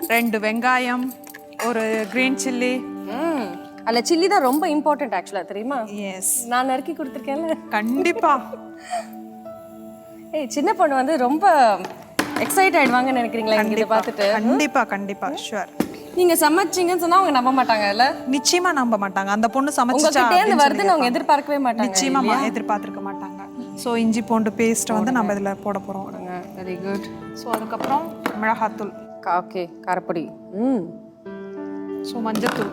2 வெங்காயம், ஒரு கிரீன் சில்லி. அதில் சில்லி தான் ரொம்ப இம்பார்ட்டன்ட் ஆக்சுவலாக, தெரியுமா? எஸ். நான் நறுக்கி கொடுத்துருக்கேன்ல. கண்டிப்பா. ஏய், சின்ன பொண்ணு வந்து ரொம்ப எக்ஸைட் ஆயிடுவாங்கன்னு நினைக்கிறீங்களா இதை பார்த்துட்டு? கண்டிப்பா கண்டிப்பா, ஷுவர். நீங்க சமைச்சீங்கன்னு சொன்னா அவங்க நம்ப மாட்டாங்கல்ல? நிச்சயமா நம்ப மாட்டாங்க. அந்த பொண்ணு சமைச்சா வருதுன்னு அவங்க எதிர்பார்க்கவே மாட்டாங்க. நிச்சயமா எதிர்பார்த்திருக்க மாட்டாங்க. ஸோ இஞ்சி பூண்டு பேஸ்ட்டை வந்து நம்ம இதில் போட போகிறோம். Very good. ஸோ அதுக்கப்புறம் மிளகாத்தூள். ஓகே, காரப்பொடி. ஸோ மஞ்சத்தூள்.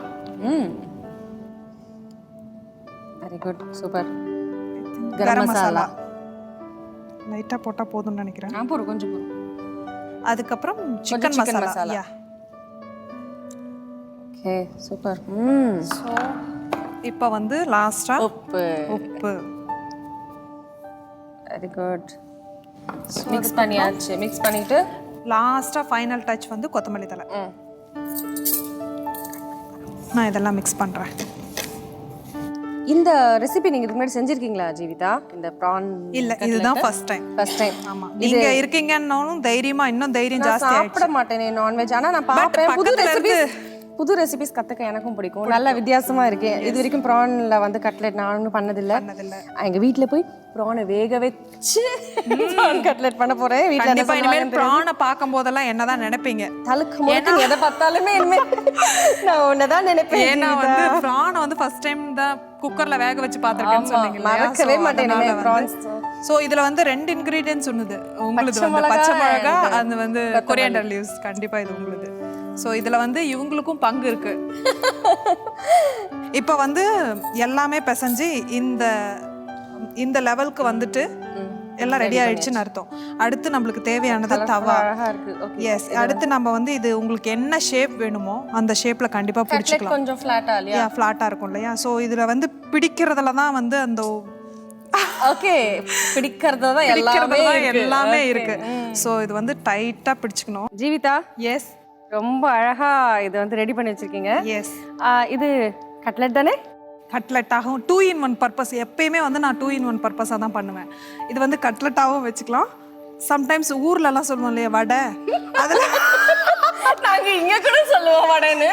Very good, super. Garam masala லைட்டாக போட்டால் போதும்னு நினைக்கிறேன். நான் போடுறேன், கொஞ்சம் போடுறேன். அதுக்கப்புறம் chicken masala. Okay, super. So இப்போ வந்து லாஸ்ட்டாக உப்பு. Very good. மிக்ஸ் பண்ணியாச்சு. மிக்ஸ் பண்ணிட்டு லாஸ்ட்டாக ஃபைனல் டச் வந்து கொத்தமல்லி தழை. நான் இதெல்லாம் மிக்ஸ் பண்ணுறேன். இந்த ரெசிபி நீங்க இதுக்கு முன்னாடி செஞ்சிருக்கீங்களா ஜீவிதா? இந்த ப்ரான் இல்ல, இதுதான் ஃபர்ஸ்ட் டைம். First time. ஆமா, நீங்க இருக்கீங்கன்னாலும் தைரியமா இன்னும் தைரியம் ஜாஸ்தி ஆயிடுச்சு. சாப்பிட மாட்டேனே நான்வெஜ், ஆனா நான் பாக்குறேன் புது ரெசிபிஸ் கத்துக்க எனக்கும் பிடிக்கும். நல்ல வித்தியாசமா இருக்கு. இது வரைக்கும் ப்ரான்ல வந்து கட்லெட் நானும் பண்ணதில்லை. எங்க வீட்டுல போய் ப்ரானை வேக வச்சு கட்லெட் பண்ண போறேன். வீட்டுல இனிமேல் ப்ரானை பார்க்கும் போதெல்லாம் என்னதான் நினைப்பீங்க? தலுக்கு போட்டு எதை பார்த்தாலுமே நான் ஒன்னதான் நினைப்பேன். ஏன்னா வந்து ப்ரானை வந்து ஃபர்ஸ்ட் டைம் தான் குக்கர்ல வேக வச்சு பார்த்திருக்கேன்னு சொன்னீங்க. மறக்கவே மாட்டேன் ப்ரான்ஸ். சோ இதுல வந்து 2 இன்கிரிடியன்ட்ஸ் ஒண்ணுது. உங்களுக்கு வந்து பச்சை மிளகா, அது வந்து கொரியாண்டர் லீவ்ஸ். கண்டிப்பா இது உங்களுக்கு. ஸோ இதில் வந்து இவங்களுக்கும் பங்கு இருக்கு. இப்போ வந்து எல்லாமே பிசைஞ்சு இந்த லெவலுக்கு வந்துட்டு எல்லாம் ரெடி ஆயிடுச்சுன்னு அர்த்தம். அடுத்து நம்மளுக்கு தேவையானது தவா. அழகா இருக்கு. ஓகே. எஸ், அடுத்து நம்ம வந்து இது உங்களுக்கு என்ன ஷேப் வேணுமோ அந்த ஷேப்ல கண்டிப்பா பிடிச்சிக்கலாம். கொஞ்சம் ஃபிளாட்டா இல்லையா? ஃபிளாட்டா இருக்கும் இல்லையா? ஸோ இதுல வந்து பிடிக்கிறதுல தான் வந்து அந்த ஓகே, பிடிக்கிறது தான் எல்லாமே இருக்கு. ஸோ இது வந்து டைட்டா பிடிச்சுக்கணும். ஜீவிதா, எஸ், ரொம்ப அழகா இது வந்து ரெடி பண்ணி வச்சிருக்கீங்க. எஸ், இது கட்லெட் தானே? கட்லெட் ஆகும். 2 in 1 பர்பஸ். எப்பயுமே வந்து நான் 2 in 1 பர்பஸாக தான் பண்ணுவேன். இது வந்து கட்லெட்டாகவும் வச்சுக்கலாம். சம்டைம்ஸ் ஊர்லலாம் சொல்லுவோம் இல்லையா வடை, அதில் நாங்க இங்க கூட சொல்லுவோம் வடைன்னு.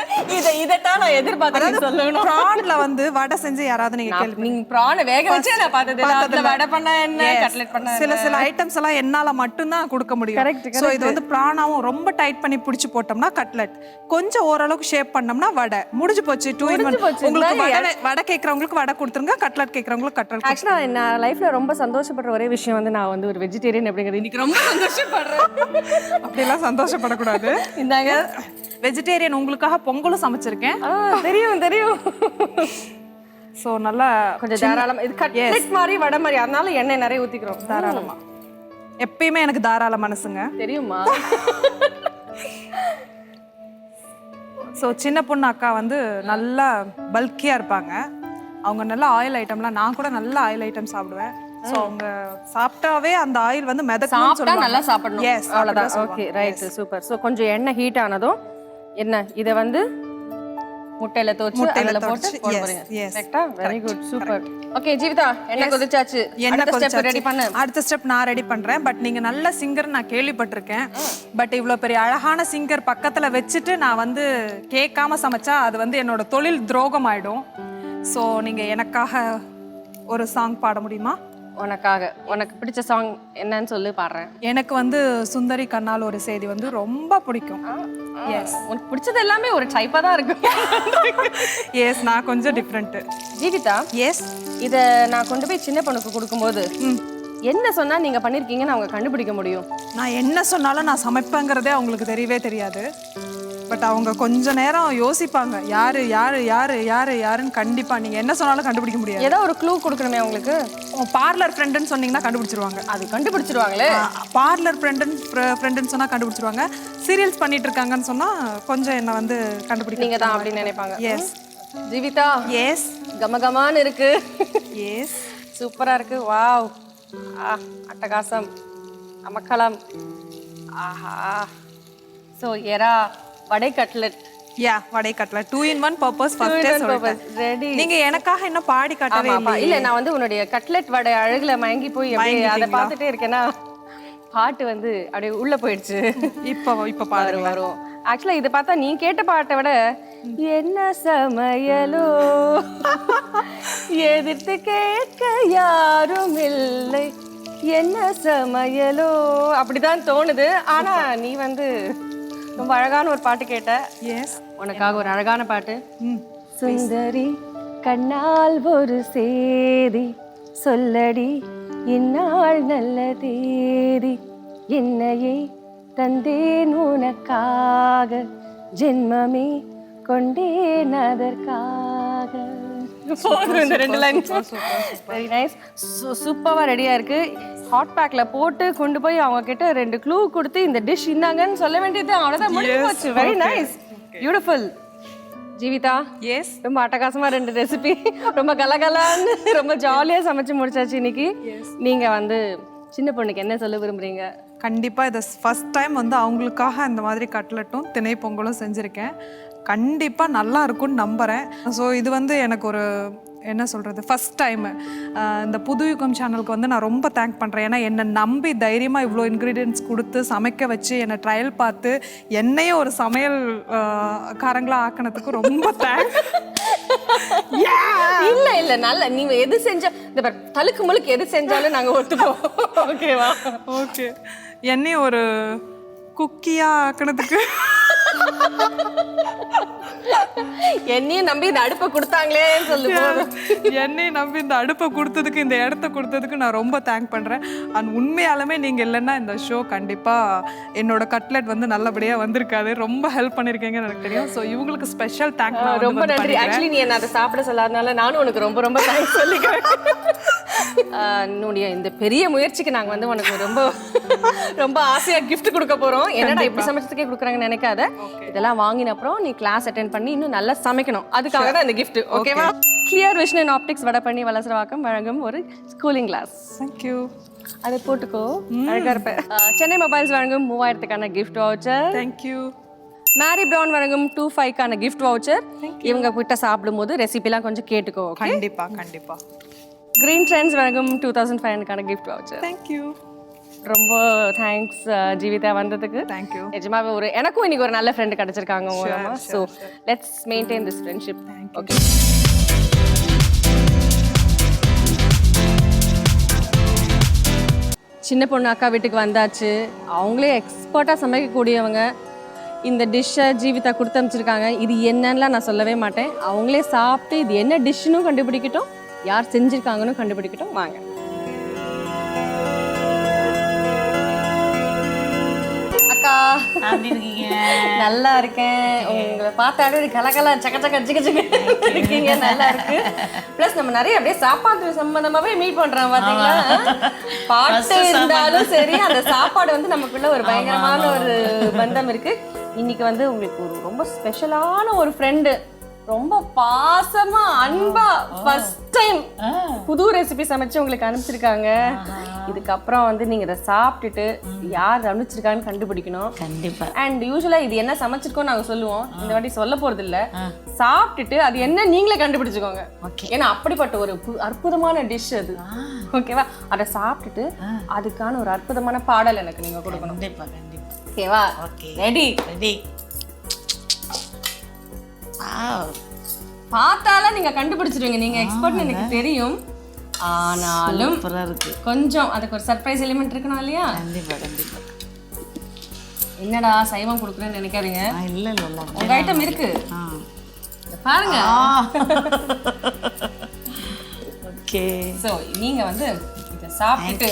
இதைத்தான் நான் எதிர்பார்த்தேன் சொல்லணும். ப்ரான்ல வந்து வடை செஞ்சு யாராவது நீங்க ப்ரான் வேக வச்சே நான் பார்த்தது வடை பண்ண என்ன கட்லெட் பண்ண சில ஐட்டம்ஸ் எல்லாம் என்னால மட்டும்தான் கொடுக்க முடியும். கரெக்ட். ஸோ இது வந்து ப்ரானாவும் ரொம்ப டைட் பண்ணி பிடிச்சி போட்டோம்னா கட்லெட், கொஞ்சம் ஓரளவுக்கு ஷேப் பண்ணோம்னா வடை. முடிஞ்சு போச்சு. 2 in 1. உங்களுக்கு வடை கேட்கறவங்களுக்கு வடை கொடுத்துருங்க, கட்லெட் கேட்கறவங்களுக்கு கட்லெட். ஆக்சுவலா நான் லைஃப்ல ரொம்ப சந்தோஷப்படுற ஒரே விஷயம் வந்து நான் வந்து ஒரு வெஜிடேரியன் அப்படிங்கிறது இன்னைக்கு ரொம்ப சந்தோஷப்படுறேன். அப்படியெல்லாம் சந்தோஷப்படக்கூடாது. இந்தாங்க வெஜிடேரியன் உங்களுக்காக பொங்கலும் சமைச்சிருக்கேன். தெரியும். ஸோ நல்லா கொஞ்சம் தாராளமா, இது கட்லெட் மாதிரி வடை மாதிரி, அதனால எண்ணெய் நிறைய ஊத்திக்கிறோம். தாராளமா. எப்பயுமே எனக்கு தாராள மனசுங்க, தெரியுமா? ஸோ சின்ன பொண்ணு அக்கா வந்து நல்லா பல்கியா இருப்பாங்க. அவங்க நல்லா ஆயில் ஐட்டம்லாம், நான் கூட நல்ல ஆயில் ஐட்டம் சாப்பிடுவேன். ஸோ அவங்க சாப்பிட்டாவே அந்த ஆயில் வந்து சாப்பிட்டா நல்லா சாப்பிடணும். எஸ், அவ்வளவுதான். Okay, right, super. ஸோ கொஞ்சம் எண்ணெய் ஹீட் ஆனதும் என்ன இதை வந்து முட்டையில தோச்சு அதுல போட்டு போடுறீங்க. கரெக்ட்டா? Very good, super. Okay Jeevitha, எண்ணெய் கொதிச்சாச்சு. அடுத்த ஸ்டெப் ரெடி பண்ணு. அடுத்த ஸ்டெப் நான் ரெடி பண்றேன். பட் நீங்க நல்ல சிங்கர் நான் கேள்விப்பட்டிருக்கேன். பட் இவ்வளவு பெரிய அழகான சிங்கர் பக்கத்துல வச்சுட்டு நான் வந்து கேட்காம சமைச்சா அது வந்து என்னோட தொழில் துரோகம் ஆயிடும். ஸோ நீங்க எனக்காக ஒரு சாங் பாட முடியுமா? உனக்கு பிடிச்ச சாங் என்னன்னு சொல்லி பாடுறேன். எனக்கு வந்து சுந்தரி கண்ணால் ஒரு செய்தி வந்து ரொம்ப பிடிக்கும். எஸ், உனக்கு பிடிச்சது எல்லாமே ஒரு டைப்பா தான் இருக்கு. எஸ், நான் கொஞ்சம் டிஃப்ரெண்ட். ஜீவிதா, எஸ், இதை நான் கொண்டு போய் சின்ன பொண்ணுக்கு கொடுக்கும்போது என்ன சொன்னா நீங்க பண்ணிருக்கீங்கன்னு அவங்க கண்டுபிடிக்க முடியும்? நான் என்ன சொன்னாலும் நான் சமைப்பேங்கிறதே அவங்களுக்கு தெரியவே தெரியாது. பட் அவங்க கொஞ்ச நேரம் யோசிப்பாங்க, யாரு யாரு யாரு யாரு யாருன்னு. கண்டிப்பா நீங்க என்ன சொன்னாலும் கண்டுபிடிக்க முடியாது. ஏதோ ஒரு க்ளூ கொடுக்கணுமே அவங்களுக்கு. பார்லர் ஃப்ரெண்டுன்னு சொன்னீங்கன்னா கண்டுபிடிச்சிருவாங்க. அது கண்டுபிடிச்சிருவாங்களே. பார்லர் ஃப்ரெண்டுன்னு சொன்னா கண்டுபிடிச்சிருவாங்க. சீரியல்ஸ் பண்ணிட்டு இருக்காங்கன்னு சொன்னா கொஞ்சம் என்ன வந்து கண்டுபிடிக்க நீங்க தான் அப்படின்னு நினைப்பாங்க. எஸ் ஜீவிதா, எஸ், கமகமான்னு இருக்கு. எஸ், சூப்பரா இருக்கு. வாவ், அட்டகாசம், அமக்கலாம். ஆஹா. ஸோ எரா vada cutlet. Yeah, vada cutlet 2 in 1 purpose. ஃபர்ஸ்டே சொல்றேன். ரெடி. நீங்க எனக்காக என்ன பாடி காட்டவே இல்ல, நான் வந்து உன்னுடைய கட்லெட் வடை அழகுல மயங்கி போய் அதை பார்த்துட்டே இருக்கேன்னா பாட்டு வந்து அப்படியே உள்ள போயிடுச்சு. இப்ப பாரு வரும். ஆக்சுவலா இதை பார்த்தா நீ கேட்ட பாட்டை விட என்ன சமையலோ எதிர்த்து கேட்க யாரும் இல்லை, என்ன சமையலோ அப்படிதான் தோணுது. ஆனா நீ வந்து ரொம்ப அழகான ஒரு பாட்டு கேட்ட. எஸ், உனக்காக ஒரு அழகான பாட்டு. சுந்தரி கண்ணால் ஒரு சேதி சொல்லடி, இந்நாள் நல்ல தேதி, என்னையே தந்தேன் உனக்காக, ஜென்மமே கொண்டேன் அதற்காக. Very nice. சூப்பரா ரெடியா இருக்கு. ஹாட் பேக்ல போட்டு கொண்டு போய் அவங்க கிட்ட 2 க்ளூ கொடுத்து இந்த டிஷ் இந்தாங்கன்னு சொல்ல வேண்டியது அவ்வளவுதான், முடிஞ்சு போச்சு. Very nice, beautiful. Jeevitha, yes, ரொம்ப அட்டகாசமா 2 ரெசிபி ரொம்ப கலகலான்னு ரொம்ப ஜாலியா சமைச்சு முடிச்சாச்சு இன்னைக்கு. நீங்க வந்து சின்ன பொண்ணுக்கு என்ன சொல்ல விரும்புறீங்க? கண்டிப்பா இது ஃபர்ஸ்ட் டைம் வந்து அவங்களுக்காக இந்த மாதிரி கட்லெட்டும் திணை பொங்கலும் செஞ்சுருக்கேன். கண்டிப்பா நல்லா இருக்கும்னு நம்புறேன். ஸோ இது வந்து எனக்கு ஒரு என்ன சொல்கிறது, ஃபஸ்ட் டைமு. இந்த புதுயுகம் சேனலுக்கு வந்து நான் ரொம்ப தேங்க் பண்ணுறேன். ஏன்னா என்னை நம்பி தைரியமாக இவ்வளோ இன்க்ரீடியன்ட்ஸ் கொடுத்து சமைக்க வச்சு என்னை ட்ரையல் பார்த்து என்னையே ஒரு சமையல் காரங்களாக ஆக்கினதுக்கு ரொம்ப தேங்க்ஸ். இல்ல இல்ல, நல்ல நீங்க எது செஞ்சா இந்த தலுக்கு முழுக்கு எது செஞ்சாலும் நாங்க ஒத்துப்போம். ஓகேவா? ஓகே. என்னையும் ஒரு குக்கியா ஆக்கினதுக்கு என்னையும் நம்பி இந்த அடுப்பை கொடுத்தாங்களேன்னு சொல்லுங்க. என்னையும் நம்பி இந்த அடுப்பை கொடுத்ததுக்கு, இந்த இடத்த கொடுத்ததுக்கு நான் ரொம்ப தேங்க் பண்றேன். அண்ட் உண்மையாலுமே நீங்க இல்லைன்னா இந்த ஷோ கண்டிப்பா என்னோட கட்லெட் வந்து நல்லபடியா வந்திருக்காது. ரொம்ப ஹெல்ப் பண்ணிருக்கீங்கன்னு எனக்கு தெரியும். ஸோ இவங்களுக்கு ஸ்பெஷல் தேங்க். ரொம்ப நன்றி. ஆக்சுவலி நீ என்ன அதை சாப்பிட சொல்லாதனால நானும் உனக்கு ரொம்ப ரொம்ப தேங்க்ஸ் சொல்லிக்கிறேன். என்னுடைய இந்த பெரிய முயற்சிக்கு நாங்கள் வந்து உனக்கு ரொம்ப ரொம்ப ஆசையாக gift கொடுக்க போகிறோம். என்னடா இப்படி சமைச்சதுக்கே கொடுக்குறாங்கன்னு நினைக்காத. இதெல்லாம் வாங்கின அப்புறம் நீ கிளாஸ் அட்டென்ட் பண்ணி இன்னும் நல்லா சமைக்கணும். அதுக்காக தான் இந்த gift. ஓகேவா? Clear vision and optics Vadapalani Valasaravakkam வழங்கும் ஒரு ஸ்கூலிங் கிளாஸ். தேங்க்யூ. அதை போட்டுக்கோ, அழகா இருப்பேன். சென்னை மொபைல்ஸ் வழங்கும் 3000க்கான gift voucher. Thank you. Mary Brown வழங்கும் 25க்கான கிஃப்ட் வவுச்சர். இவங்க கிட்ட சாப்பிடும்போது ரெசிபிலாம் கொஞ்சம் கேட்டுக்கோ. கண்டிப்பா கண்டிப்பா. கிரீன் ட்ரெண்ட்ஸ் வழங்கும் 2500க்கான கிஃப்ட் வவுச்சர். தேங்க்யூ. ரொம்ப தேங்க்ஸ் ஜீவிதா வந்ததுக்கு. தேங்க்யூ. நிஜமாவே எனக்கும் இன்னைக்கு ஒரு நல்ல ஃப்ரெண்ட் கிடைச்சிருக்காங்க மூலமா. So let's maintain this friendship. Okay. சின்ன பொண்ணு அக்கா வீட்டுக்கு வந்தாச்சு. அவங்களே எக்ஸ்பர்ட்டாக சமைக்கக்கூடியவங்க. இந்த டிஷ்ஷை ஜீவிதா கொடுத்து அனுப்பிச்சிருக்காங்க. இது என்னன்னுலாம் நான் சொல்லவே மாட்டேன். அவங்களே சாப்பிட்டு இது என்ன டிஷ்ஷுன்னு கண்டுபிடிக்கட்டும், யார் செஞ்சுருக்காங்கன்னு கண்டுபிடிக்கட்டும். வாங்க. அக்கா எப்படி இருக்கீங்க? நல்லா இருக்கேன். உங்களை பார்த்தாலே கலகலா சக்க சக்க ஜிக ஜிக இருக்கீங்க. நல்லா இருக்கு. ப்ளஸ் நம்ம நிறைய அப்படியே சாப்பாடு சம்பந்தமாவே மீட் பண்றோம் பாத்தீங்களா. பாட்டு இருந்தாலும் சரி, அந்த சாப்பாடு வந்து நமக்குள்ள ஒரு பயங்கரமான ஒரு பந்தம் இருக்கு. இன்னைக்கு வந்து உங்களுக்கு ஒரு ரொம்ப ஸ்பெஷலான ஒரு ஃப்ரெண்டு, ரொம்ப பாசமா அன்பா ஃபர்ஸ்ட் டைம் புது ரெசிபி சமைச்சு உங்களுக்கு அனுப்பிச்சிருக்காங்க. இதுக்கப்புறம் வந்து நீங்க இதை சாப்பிட்டுட்டு யார் அனுப்பிச்சிருக்கான்னு கண்டுபிடிக்கணும். கண்டிப்பா. அண்ட் யூஸ்வலா இது என்ன சமைச்சிருக்கோம் நாங்க சொல்லுவோம். இந்த வாட்டி சொல்ல போறது இல்ல, சாப்பிட்டுட்டு அது என்ன நீங்களே கண்டுபிடிச்சுக்கோங்க. ஏன்னா அப்படிப்பட்ட ஒரு அற்புதமான டிஷ் அது. ஓகேவா? அதை சாப்பிட்டுட்டு அதுக்கான ஒரு அற்புதமான பாடல் எனக்கு நீங்க கொடுக்கணும். கண்டிப்பா கண்டிப்பா. ஓகேவா? ஓகே. ரெடி? ரெடி. வாவ். பார்த்தால நீங்க கண்டுபிடிச்சிருவீங்க. நீங்க எக்ஸ்பர்ட்னு எனக்கு தெரியும். ஆனாலும் சூப்பரா இருக்கு. கொஞ்சம் அதுக்கு ஒரு சர்ப்ரைஸ் எலிமெண்ட் இருக்கணும் இல்லையா? கண்டிப்பா கண்டிப்பா. என்னடா சைவம் கொடுக்குறேன்னு நினைக்காதீங்க. இல்ல இல்ல இல்ல. உங்க ஐட்டம் இருக்கு. இத பாருங்க. ஓகே. சோ நீங்க வந்து இத சாப்பிட்டு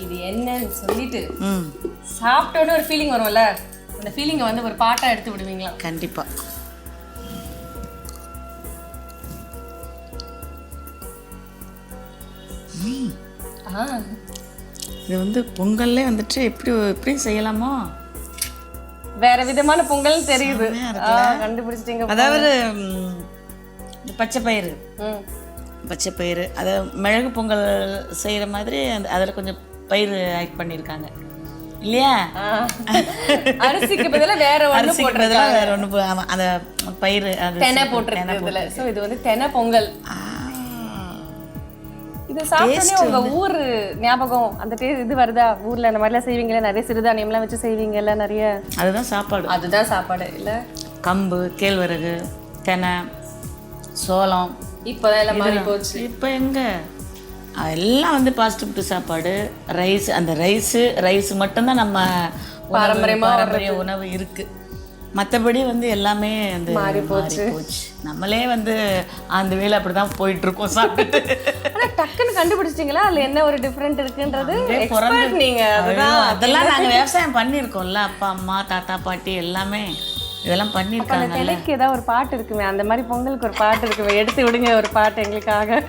இது என்னன்னு சொல்லிட்டு சாப்பிட்டோட ஒரு ஃபீலிங் வரும்ல, அந்த ஃபீலிங்கை வந்து ஒரு பாட்டா எடுத்து விடுவீங்களா? கண்டிப்பா. இது வந்து பொங்கல்லே வந்துட்டு எப்படி செய்யலாமா? வேற விதமான பொங்கல் தெரியுது. கண்டுபிடிச்சிட்டீங்க. அதாவது பச்சை பயிறு அதை மிளகு பொங்கல் செய்யற மாதிரி அதில் கொஞ்சம் பயிர் ஆட் பண்ணியிருக்காங்க இல்லையா? அரிசிக்கு பதிலா வேற ஒண்ணு போட்டுருக்காங்க. வேற ஒண்ணு அந்த பயிர் தெனை போட்டுருக்காங்க. சோ இது வந்து தெனை பொங்கல். இது சாப்பிட்டோன்னே உங்க ஊர் ஞாபகம், அந்த இது வருதா? ஊர்ல இந்த மாதிரிலாம் செய்வீங்களா? நிறைய சிறுதானியம்லாம் வச்சு செய்வீங்கல்ல நிறைய. அதுதான் சாப்பாடு. அதுதான் சாப்பாடு இல்ல? கம்பு, கேழ்வரகு, தெனை, சோளம். இப்போதான் எல்லாம் மாறி போச்சு. இப்போ எங்க எல்லாம் வந்து ஃபாஸ்ட் ஃபுட் சாப்பாடு. ரைஸ், அந்த ரைஸ் மட்டும்தான் நம்ம பாரம்பரிய உணவு இருக்கு. மற்றபடி வந்து எல்லாமே வந்து மாறி போச்சு. நம்மளே வந்து அந்த வேலை அப்படிதான் போயிட்டு இருக்கோம் சாப்பிட்டு. டக்குன்னு கண்டுபிடிச்சிட்டீங்களா அதுல என்ன ஒரு டிஃபரெண்ட் இருக்குன்றது? நீங்க அதெல்லாம் நாங்க விவசாயம் பண்ணியிருக்கோம்ல, அப்பா அம்மா தாத்தா பாட்டி எல்லாமே இதெல்லாம் பண்ணியிருக்காங்க. தெலைக்கு ஏதாவது ஒரு பாட்டு இருக்குமே, அந்த மாதிரி பொங்கலுக்கு ஒரு பாட்டு இருக்குமே, எடுத்து விடுங்க ஒரு பாட்டு எங்களுக்காக.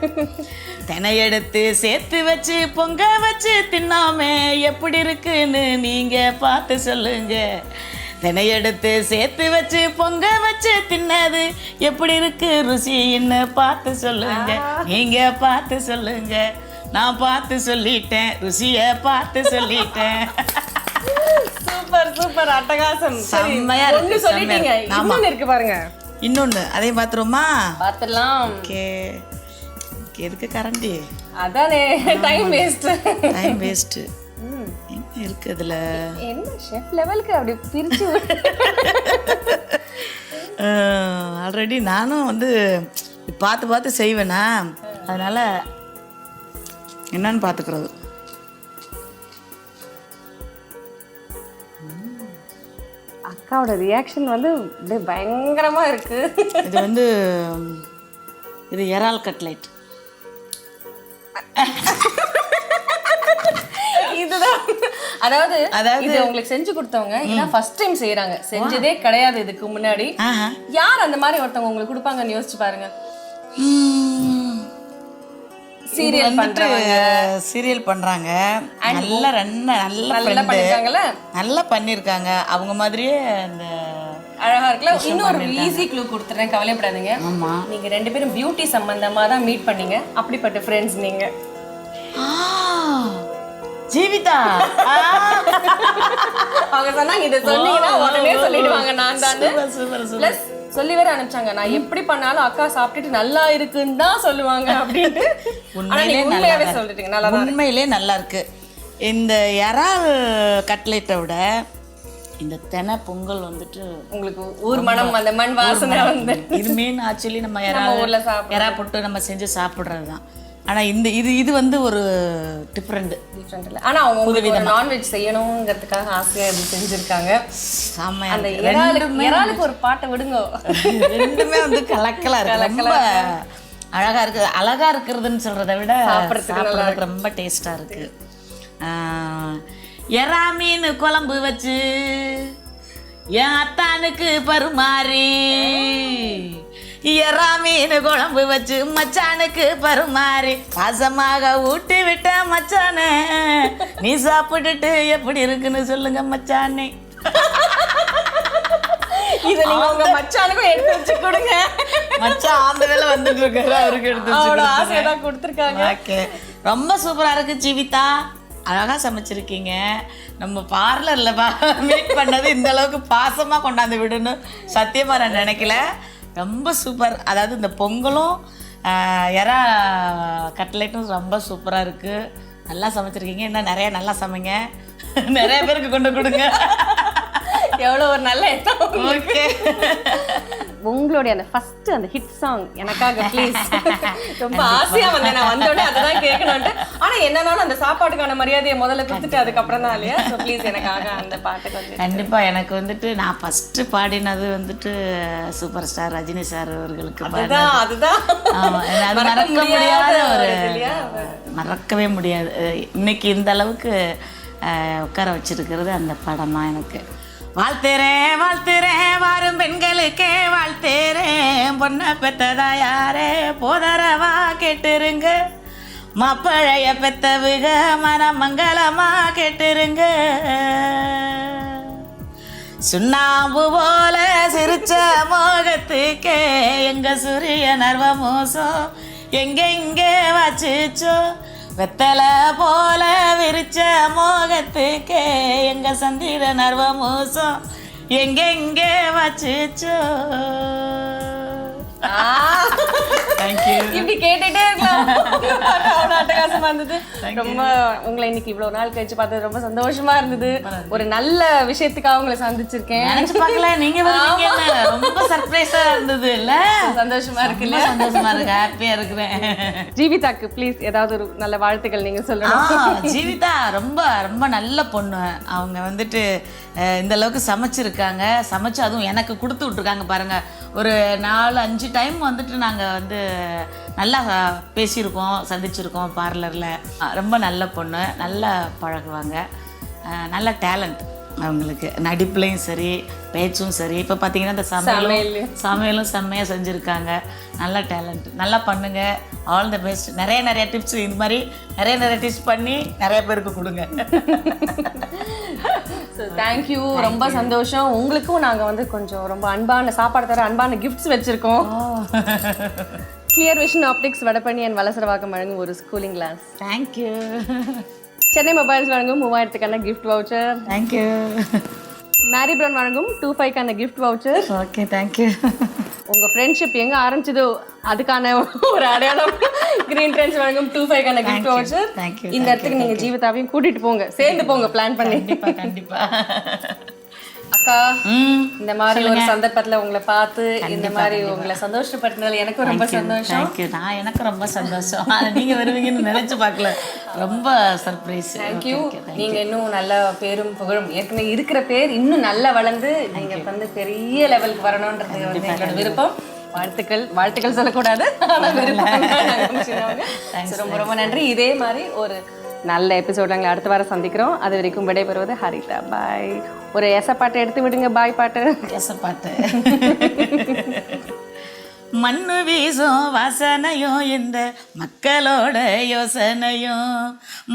தெனை எடுத்து சேர்த்து வச்சு பொங்க வச்சு தின்னாமே எப்படி இருக்குன்னு நீங்க பார்த்து சொல்லுங்க. தெனை எடுத்து சேர்த்து வச்சு பொங்க வச்சு தின்னது எப்படி இருக்கு ருசின்னு பார்த்து சொல்லுங்க. நீங்க பார்த்து சொல்லுங்க. நான் பார்த்து சொல்லிட்டேன், ருசிய பார்த்து சொல்லிட்டேன். சூப்பர் சூப்பர், அட்டகாசம். செம்மையா இருக்கு. சொல்லிட்டீங்க. இன்னொன்னு இருக்கு பாருங்க. இன்னொன்னு அதையும் பாத்துருமா? பாத்துடலாம். ஓகே. எதுக்கு கரண்டி? அதானே, டைம் வேஸ்ட். என்ன இருக்கு அதுல? என்ன ஷெஃப் லெவலுக்கு அப்படி பிரிச்சு ஆல்ரெடி நானும் வந்து பார்த்து செய்வேனா, அதனால என்னன்னு பார்த்துக்கிறது. அக்காவோட ரியாக்ஷன் வந்து பயங்கரமா இருக்கு. இது வந்து இது இறால் கட்லெட். இதுதான் அதாவது இது உங்களுக்கு செஞ்சு கொடுத்தவங்க இதான் ஃபர்ஸ்ட் டைம் செய்யறாங்க. செஞ்சதே கிடையாது இதுக்கு முன்னாடி. யார் அந்த மாதிரி ஒருத்தவங்க உங்களுக்கு கொடுப்பாங்கன்னு யோசிச்சு பாருங்க. சீரியல் பண்றவங்க சீரியல் பண்றாங்க. நல்ல நல்லா friend. பண்ணிருக்காங்கல்ல. நல்லா பண்ணிருக்காங்க. அவங்க மாதிரியே அந்த அழகா இருக்குல்ல. இன்னொரு ஈஸி க்ளூ கொடுத்துறேன், கவலைப்படாதீங்க. ஆமா. நீங்க 2 பேரும் பியூட்டி சம்பந்தமா தான் மீட் பண்ணீங்க. அப்படிப்பட்ட ஃப்ரெண்ட்ஸ் நீங்க. ஜீவிதா. அவங்க சொன்னாங்க இத சொன்னீங்கன்னா உடனே சொல்லிடுவாங்க நான் தான். சூப்பர். ப்ளஸ் சொல்லி வேற அனுப்பிச்சாங்க, நான் எப்படி பண்ணாலும் அக்கா சாப்பிட்டுட்டு நல்லா இருக்குன்னு தான் சொல்லுவாங்க அப்படின்ட்டு. உண்மையாவே சொல்லிட்டீங்க, நல்லா தான். உண்மையிலே நல்லா இருக்கு. இந்த இறால் கட்லெட்டை விட இந்த தெனை பொங்கல் வந்துட்டு உங்களுக்கு ஊர் மனம், அந்த மண் வாசனை வந்து இது மீன் ஆக்சுவலி நம்ம ஊர்ல இறா போட்டு நம்ம செஞ்சு சாப்பிட்றது தான். ஆனால் இது வந்து ஒரு டிஃப்ரெண்ட் இல்லை. ஆனால் அவங்க உங்களுக்கு ஒரு நான்வெஜ் செய்யணுங்கிறதுக்காக ஆசையாக இது செஞ்சுருக்காங்க. செம்மையா அந்த இறாலுக்கு ஒரு பாட்டை விடுங்க. ரெண்டுமே வந்து கலக்கலாக இருக்கு, ரொம்ப அழகாக இருக்குது. அழகாக இருக்கிறதுன்னு சொல்கிறத விட சாப்பிட்றதுக்கு ரொம்ப டேஸ்ட்டாக இருக்குது. எறா மீன் குழம்பு வச்சு என் அத்தானுக்கு பருமாறி, எறா மீன் குழம்பு வச்சு மச்சானுக்கு பருமாறி, பாசமாக ஊட்டி விட்ட மச்சானே, நீ சாப்பிட்டுட்டு எப்படி இருக்குன்னு சொல்லுங்க மச்சானே. இதை நீங்க உங்க மச்சானுக்கும் எடுத்து வச்சு கொடுங்க. மச்சான் அந்த வேலை வந்துட்டு இருக்காரு, அவருக்கு எடுத்து அவ்வளோ ஆசையை தான் கொடுத்துருக்காங்க. ஓகே, ரொம்ப சூப்பராக இருக்கு ஜீவிதா. அழகாக சமைச்சிருக்கீங்க. நம்ம பார்லரில் மீட் பண்ணது இந்த அளவுக்கு பாசமாக கொண்டாந்து விடணும் சத்தியமாக நான் நினைக்கல. ரொம்ப சூப்பர். அதாவது இந்த பொங்கலும் எறா கட்லெட்டும் ரொம்ப சூப்பராக இருக்குது. நல்லா சமைச்சிருக்கீங்க. இன்னும் நிறைய நல்லா சமைங்க, நிறைய பேருக்கு கொண்டு கொடுங்க. எவ்வளோ ஒரு நல்ல எண்ணம். ஓகே, உங்களுடைய அந்த ஃபர்ஸ்ட் அந்த ஹிட் சாங் எனக்காக ப்ளீஸ். ரொம்ப ஆசையா வந்தேன், நான் வந்தோடனே அதுதான் கேட்கணும்ட்டு. ஆனா என்னன்னாலும் அந்த சாப்பாட்டுக்கான மரியாதையை முதல்ல கொடுத்துட்டு அதுக்கப்புறம் தான் இல்லையா. ஸோ ப்ளீஸ் எனக்காக அந்த பாட்டுக்கு வந்து. கண்டிப்பாக. எனக்கு வந்துட்டு நான் ஃபஸ்ட்டு பாடினது வந்துட்டு சூப்பர் ஸ்டார் ரஜினி சார் அவர்களுக்கு. அதுதான் அது மறக்க முடியாத ஒரு, மறக்கவே முடியாது. இன்னைக்கு இந்த அளவுக்கு உட்கார வச்சிருக்கிறது அந்த படம் தான் எனக்கு. வாழ்த்துறேன் வாரும் பெண்களுக்கே வாழ்த்துறேன், பொண்ணை பெத்ததா யாரே போதரவா கேட்டுருங்க, மாப்பழைய பெத்தவுக மனமங்கலமா கேட்டுருங்க, சுண்ணாம்பு போல சிரிச்ச மோகத்துக்கே எங்க சூரிய நர்வ மோசம் எங்கெங்கே வச்சுச்சோ, வெத்தலை போல விரிச்ச மோகத்துக்கே எங்க சந்திர நர்வ மோசம் எங்கெங்கே வச்சுச்சோ. இப்படி கேட்டுட்டே இருக்கலாம். அவ்வளோ அட்டகாசமா இருந்தது. ரொம்ப உங்களை இன்னைக்கு இவ்வளவு நாள் கழிச்சு பார்த்தது ரொம்ப சந்தோஷமா இருந்தது. ஒரு நல்ல விஷயத்துக்காக உங்களை சந்திச்சிருக்கேன். நினைச்சு பார்க்கல நீங்க ரொம்ப சர்ப்ரைஸா இருந்தது இல்ல. சந்தோஷமா இருக்குல்ல. சந்தோஷமா இருக்கு, ஹாப்பியா இருக்கிறேன். ஜீவிதாக்கு ப்ளீஸ் ஏதாவது ஒரு நல்ல வாழ்த்துக்கள் நீங்க சொல்லணும். ஜீவிதா ரொம்ப ரொம்ப நல்ல பொண்ணு. அவங்க வந்துட்டு இந்த அளவுக்கு சமைச்சிருக்காங்க. சமைச்சு அதுவும் எனக்கு கொடுத்து விட்ருக்காங்க பாருங்க. ஒரு 4-5 டைம் வந்துட்டு நாங்கள் வந்து நல்லா பேசியிருக்கோம், சந்திச்சிருக்கோம் பார்லரில். ரொம்ப நல்ல பொண்ணு, நல்லா பழகுவாங்க, நல்ல டேலண்ட் அவங்களுக்கு. நடிப்புலையும் சரி, பேச்சும் சரி. இப்போ பார்த்தீங்கன்னா இந்த சமையலும் செம்மையாக செஞ்சுருக்காங்க. நல்ல டேலண்ட், நல்லா பண்ணுங்க. All the best. நிறைய டிப்ஸ் இந்த மாதிரி நிறைய டிப்ஸ் பண்ணி நிறைய பேருக்கு கொடுங்க. ஸோ தேங்க்யூ, ரொம்ப சந்தோஷம். உங்களுக்கும் நாங்கள் வந்து கொஞ்சம் ரொம்ப அன்பான சாப்பாடு தர அன்பான கிஃப்ட்ஸ் வச்சுருக்கோம். Clear vision optics Vadapalani and Valasaravakkam வழங்கும் ஒரு schooling class. Thank you. Chennai mobiles வழங்கும் 3000க்கான gift voucher. Thank you. Mary Brown வழங்கும் 2500க்கான கிஃப்ட் வவுச்சர். Okay, thank you. உங்க ஃப்ரெண்ட்ஷிப் எங்க ஆரம்பிச்சதோ அதுக்கான ஒரு அடையாளம் கிரீன் ட்ரெண்ட்ஸ் வழங்கும் 2500க்கான கிஃப்ட் வவுச்சர். இந்த இடத்துக்கு நீங்க ஜீவிதாவையும் கூட்டிட்டு போங்க, சேர்ந்து போங்க, பிளான் பண்ணி. கண்டிப்பா. அக்கா, இந்த மாதிரி ஒரு சந்தர்ப்பத்துல உங்களை பார்த்து இந்த மாதிரி உங்களை சந்தோஷப்படுத்தினதுல எனக்கு ரொம்ப சந்தோஷம். நான் எனக்கு ரொம்ப சந்தோஷம். நீங்க வருவீங்கன்னு நினைச்சு பார்க்கல, ரொம்ப சர்ப்ரைஸ். தேங்க்யூ. நீங்க இன்னும் நல்ல பேரும் புகழும், ஏற்கனவே இருக்கிற பேர் இன்னும் நல்லா வளர்ந்து நீங்க வந்து பெரிய லெவலுக்கு வரணும்ன்றது வந்து எங்களோட விருப்பம். வாழ்த்துக்கள் சொல்லக்கூடாது, ரொம்ப ரொம்ப நன்றி. இதே மாதிரி ஒரு நல்ல எபிசோட் நாங்கள் அடுத்த வாரம் சந்திக்கிறோம். அது வரைக்கும் விடைபெறுவது ஹரிதா. பாய். ஒரு எசப்பாட்டை எடுத்து விடுங்க. பாய் பாட்டு. எசப்பாட்டு. மண்ணு வீசும் வாசனையும் இந்த மக்களோட யோசனையும்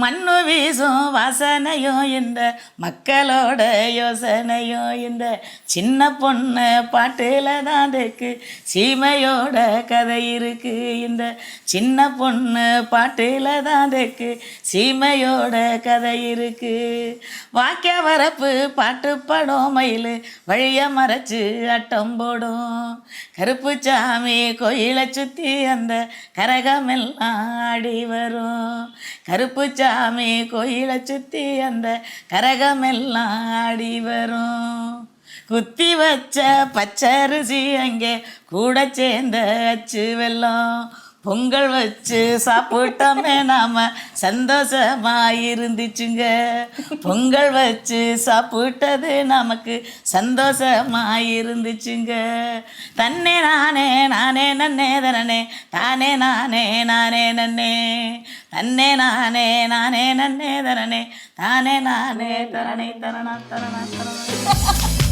மண்ணு வீசும் வாசனையும் இந்த மக்களோட யோசனையும் இந்த சின்ன பொண்ணு பாட்டில் தான் இருக்கு சீமையோட கதை இருக்கு இந்த சின்ன பொண்ணு பாட்டில் தான் இருக்கு சீமையோட கதை இருக்கு வாக்கிய வரப்பு பாட்டு படம் மயில் வழிய மறைச்சு அட்டம் போடும் கருப்பு சாமி கோயிலை சுற்றி அந்த கரகமெல்லாம் ஆடி வரும் கருப்பு சாமி கோயிலை சுற்றி அந்த கரகமெல்லாம் ஆடி வரும் குத்தி வச்ச பச்சரிசி அங்கே கூட சேர்ந்த அச்சு வெல்லம் பொங்கல் வச்சு சாப்பிட்டோமே நாம சந்தோஷமா இருந்துச்சுங்க பொங்கல் வச்சு சாப்பிட்டது நமக்கு சந்தோஷமா இருந்துச்சுங்க தன்னே நானே நானே நன்னே தனனே தானே நானே நானே நன்னே தன்னே நானே நானே நன்னே தனனே தானே நானே தரணை தரணா தரணா தரணா